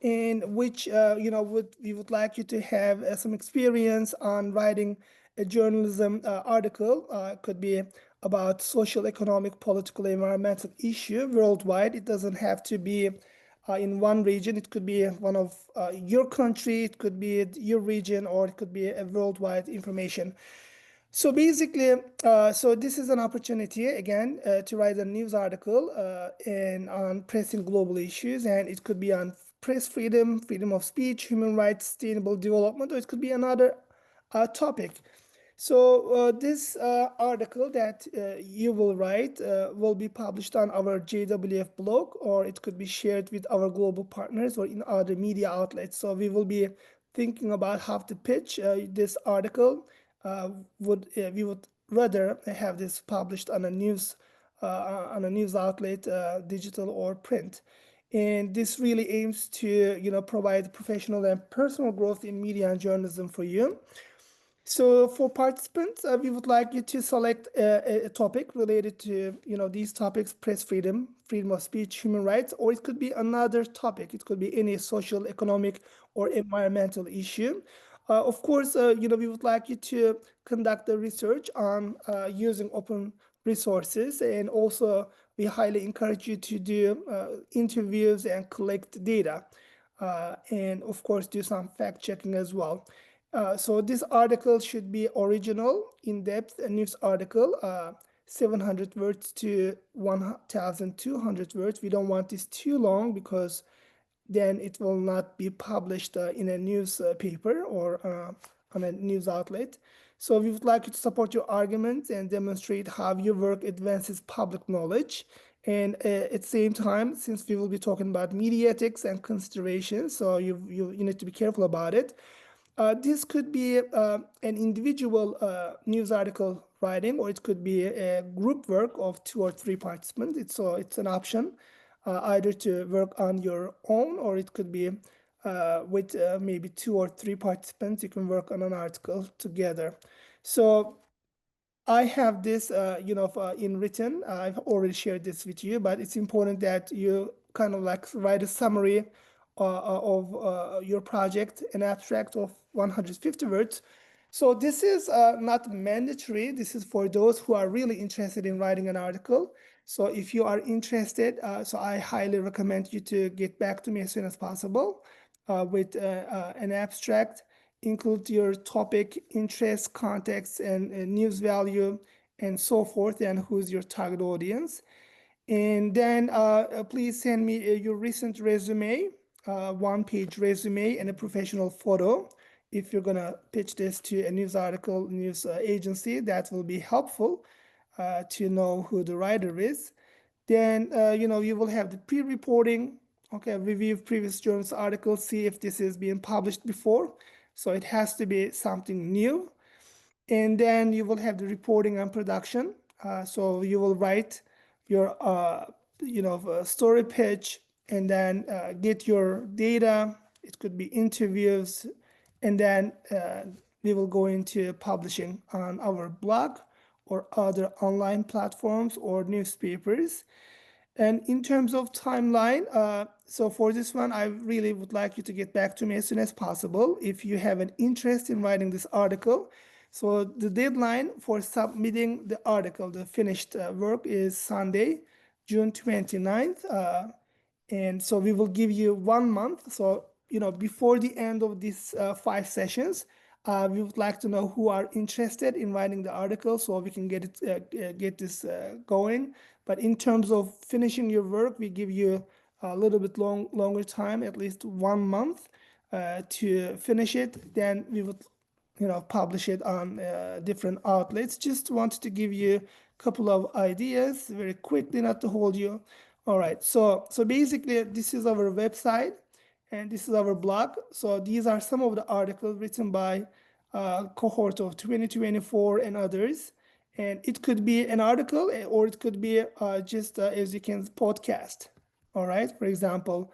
in which we would like you to have some experience on writing a journalism article. Could be about social, economic, political, environmental issue worldwide. It doesn't have to be in one region. It could be one of your country, it could be your region, or it could be a worldwide information. So basically, so this is an opportunity again to write a news article and on pressing global issues, and it could be on press freedom, freedom of speech, human rights, sustainable development, or it could be another topic. So this article that you will write will be published on our JWF blog, or it could be shared with our global partners or in other media outlets. So we will be thinking about how to pitch this article. We would rather have this published on a news outlet, digital or print. And this really aims to provide professional and personal growth in media and journalism for you. So for participants, we would like you to select a topic related to these topics: press freedom, freedom of speech, human rights, or it could be another topic. It could be any social, economic, or environmental issue. Of course, we would like you to conduct the research on using open resources, and also we highly encourage you to do interviews and collect data, and of course do some fact checking as well. So this article should be original, in-depth, a news article, 700 words to 1,200 words. We don't want this too long because then it will not be published in a newspaper or on a news outlet. So we would like you to support your arguments and demonstrate how your work advances public knowledge. And at the same time, since we will be talking about media ethics and considerations, so you need to be careful about it. This could be an individual news article writing, or it could be a group work of 2 or 3 participants. It's an option, either to work on your own, or it could be with maybe 2 or 3 participants. You can work on an article together. So I have this, in written. I've already shared this with you, but it's important that you kind of like write a summary of your project, an abstract of 150 words. So this is not mandatory. This is for those who are really interested in writing an article. So if you are interested, so I highly recommend you to get back to me as soon as possible with an abstract. Include your topic, interest, context, and news value, and so forth, and who's your target audience. And then please send me your recent resume, one-page resume, and a professional photo. If you're gonna pitch this to a news article, news agency, that will be helpful to know who the writer is. Then you will have the pre-reporting. Okay, review previous journals articles, see if this is being published before. So it has to be something new. And then you will have the reporting and production. So you will write your story pitch, and then get your data. It could be interviews, and then we will go into publishing on our blog or other online platforms or newspapers. And in terms of timeline, so for this one, I really would like you to get back to me as soon as possible if you have an interest in writing this article. So the deadline for submitting the article, the finished work, is Sunday, June 29th. And so we will give you 1 month. So, before the end of these 5 sessions, we would like to know who are interested in writing the article so we can get this going. But in terms of finishing your work, we give you a little bit longer time, at least 1 month to finish it. Then we would publish it on different outlets. Just wanted to give you a couple of ideas very quickly, not to hold you. All right, so basically this is our website and this is our blog. So these are some of the articles written by cohort of 2024 and others. And it could be an article, or it could be just, as you can, podcast. All right, for example,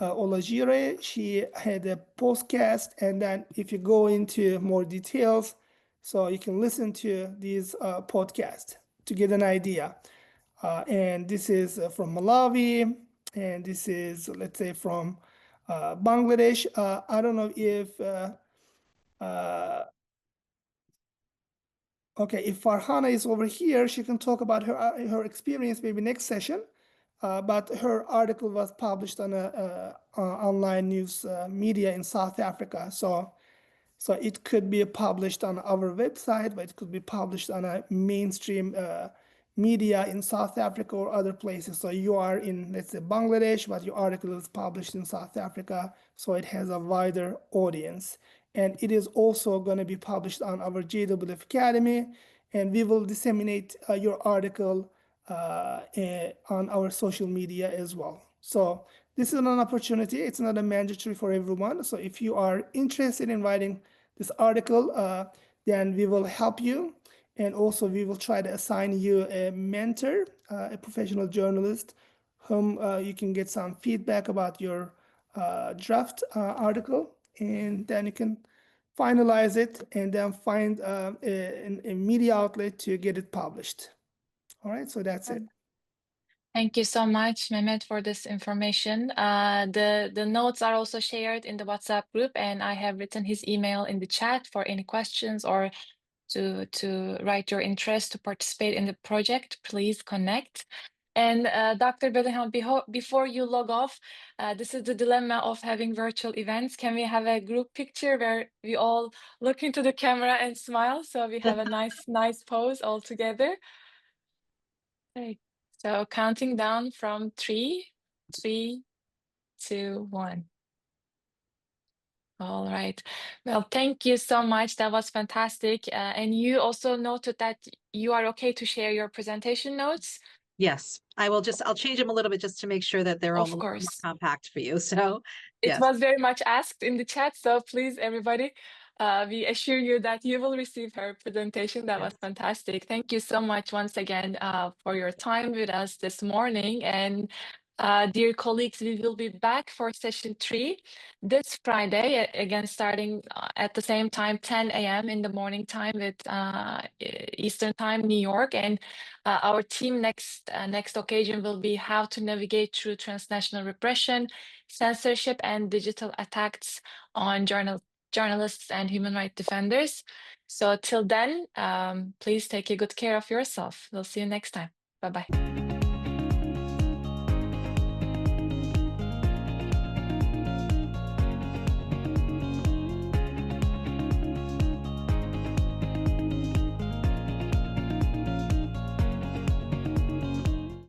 Olajire, she had a podcast, and then if you go into more details, so you can listen to these podcasts to get an idea. And this is from Malawi, and this is, let's say, from Bangladesh. I don't know if okay, if Farhana is over here, she can talk about her experience maybe next session. But her article was published on a online news media in South Africa. So it could be published on our website, but it could be published on a mainstream media in South Africa or other places. So you are in, let's say, Bangladesh, but your article is published in South Africa, so it has a wider audience. And it is also going to be published on our JWF Academy, and we will disseminate your article on our social media as well. So this is an opportunity. It's not a mandatory for everyone. So if you are interested in writing this article, then we will help you. And also we will try to assign you a mentor, a professional journalist, whom you can get some feedback about your draft article. And then you can finalize it and then find a media outlet to get it published. All right, so that's it. Thank you so much, Mehmet, for this information. The notes are also shared in the WhatsApp group, and I have written his email in the chat for any questions or to write your interest to participate in the project. Please connect. And Dr. Belinha, before you log off, this is the dilemma of having virtual events. Can we have a group picture where we all look into the camera and smile? So we have a nice pose all together. Okay. So counting down from 3, 2, 1. All right. Well, thank you so much. That was fantastic. And you also noted that you are okay to share your presentation notes? Yes, I'll change them a little bit just to make sure that they're all Of a little more course. compact for you. So It yes. was very much asked in the chat, so please, everybody, we assure you that you will receive her presentation. That was fantastic. Thank you so much once again for your time with us this morning. And dear colleagues, we will be back for session 3 this Friday, again, starting at the same time, 10 a.m. in the morning time with Eastern Time, New York. And our team next occasion will be how to navigate through transnational repression, censorship, and digital attacks on journalists and human rights defenders. So till then, please take good care of yourself. We'll see you next time. Bye-bye.